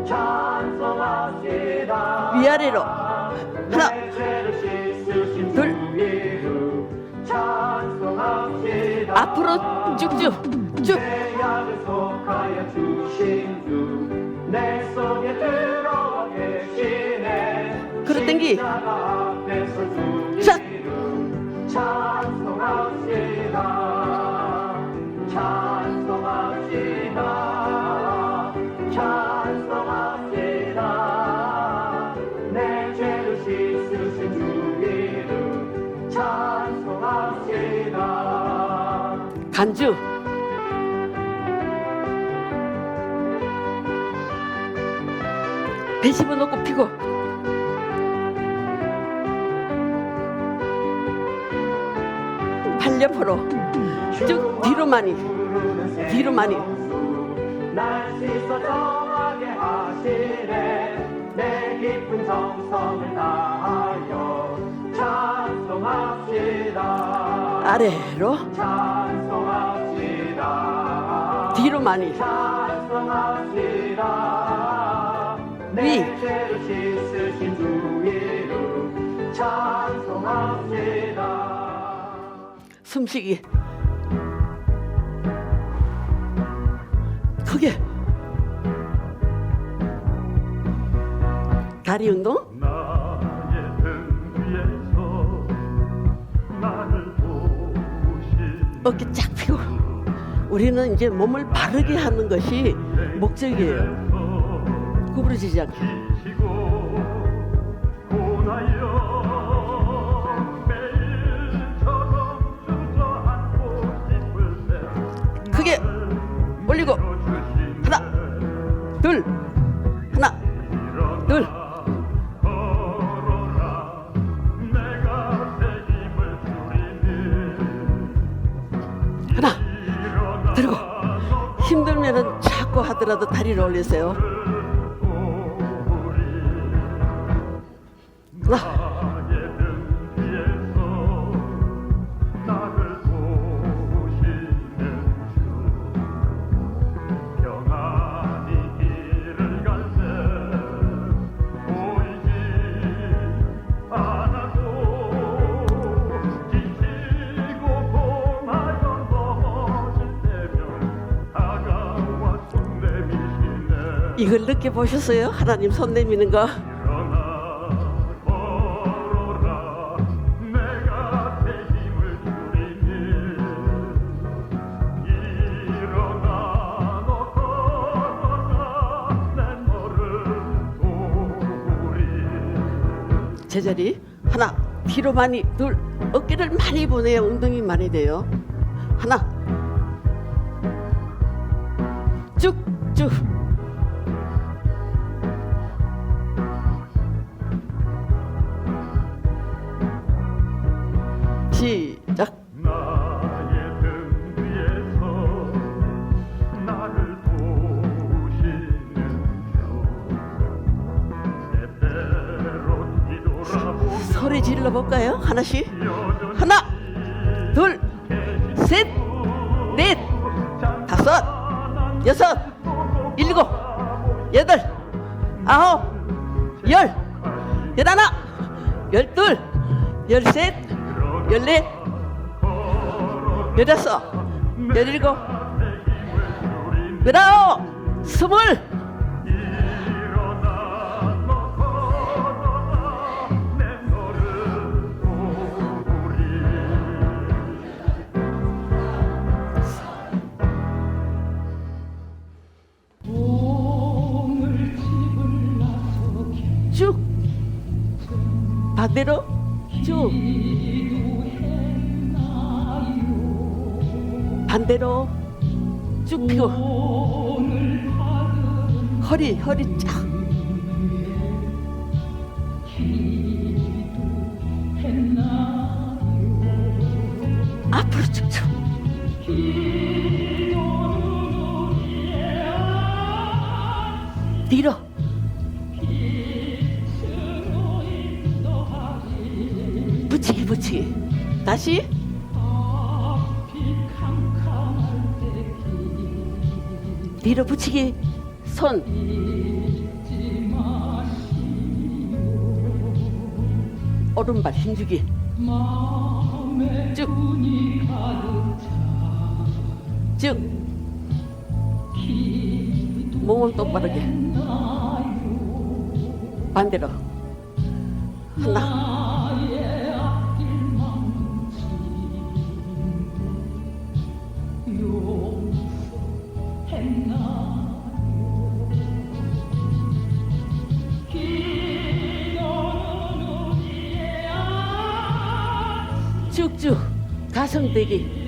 찬송합시다. 위아래로 하나 내 죄를 씻으신 둘. 주 이름 찬송합시다. 앞으로 쭉쭉 쭉 내 약을 속하여 주신 주 내 속에 들어와 계시네. 그릇 땡기. 십자가 앞에서 주 자. 이름 찬송합시다. 찬송합시다. 찬송합시다. 내 죄를 씻으신 주 이름 찬송합시다. 간주 배 집어넣고 피고 팔 옆으로 쭉 뒤로 많이 뒤로 많이 날 씻어 정하게 하시네. 내 깊은 정성을 다하여 찬송합시다. 아래로 찬송합시다. 뒤로 많이 찬송합시다. 위. 내 죄를 씻으신 주 이름 찬송합시다. 숨쉬기 크게 다리 운동 어깨 쫙 펴고 우리는 이제 몸을 바르게 하는 것이 목적이에요. 구부러지지 않게 크게 올리고 하나 둘 하나 둘 하나 들고 힘들면은 자꾸 하더라도 다리를 올리세요. 하나 이걸 느껴보셨어요? 하나님 손 내미는 거. 제자리 하나 뒤로 많이 둘 어깨를 많이 보내야 운동이 많이 돼요. 하나 쭉쭉 시작. 소리 질러 볼까요? 하나씩. 하나, 둘, 셋, 넷, 다섯, 여섯, 일곱, 여덟, 아홉, 열, 열하나, 열둘, 열셋, 열넷, 열다섯, 열일곱, 열아홉, 스물. 쭉 반대로 쭉 반대로 쭉 펴고 허리 쫙 쭉쭉. 뒤로. 붙이기 붙이기. 다시. 뒤로 붙이기. 손. 오른발 힘주기. 쭉. 쭉. 몸은 똑바르게. 반대로. 하나. 쭉쭉 가성대기.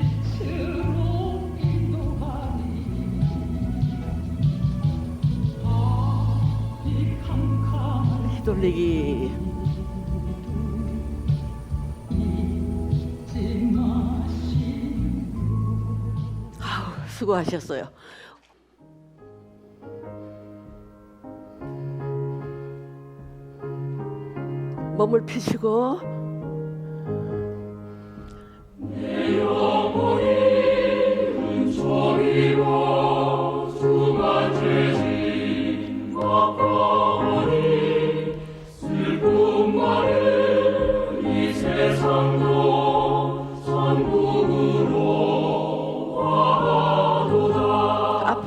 휘돌리기. 아우, 수고하셨어요. 몸을 펴시고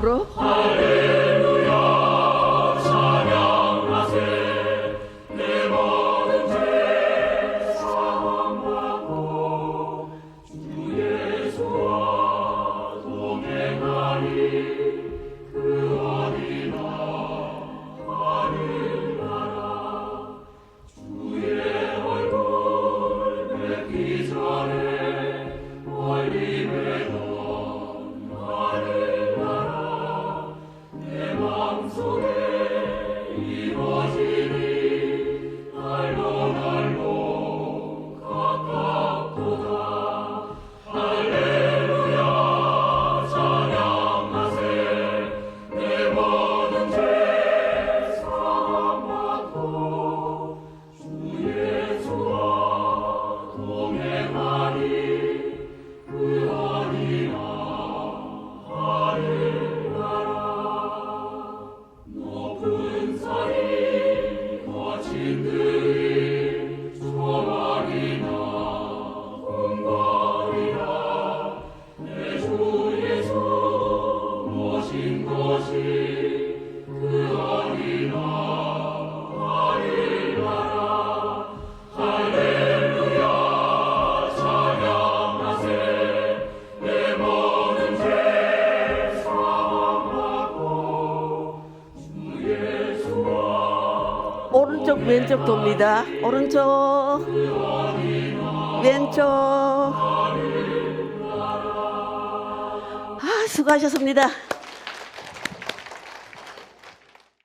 앞으로. 오른쪽 왼쪽 돕니다. 오른쪽 왼쪽. 아, 수고하셨습니다.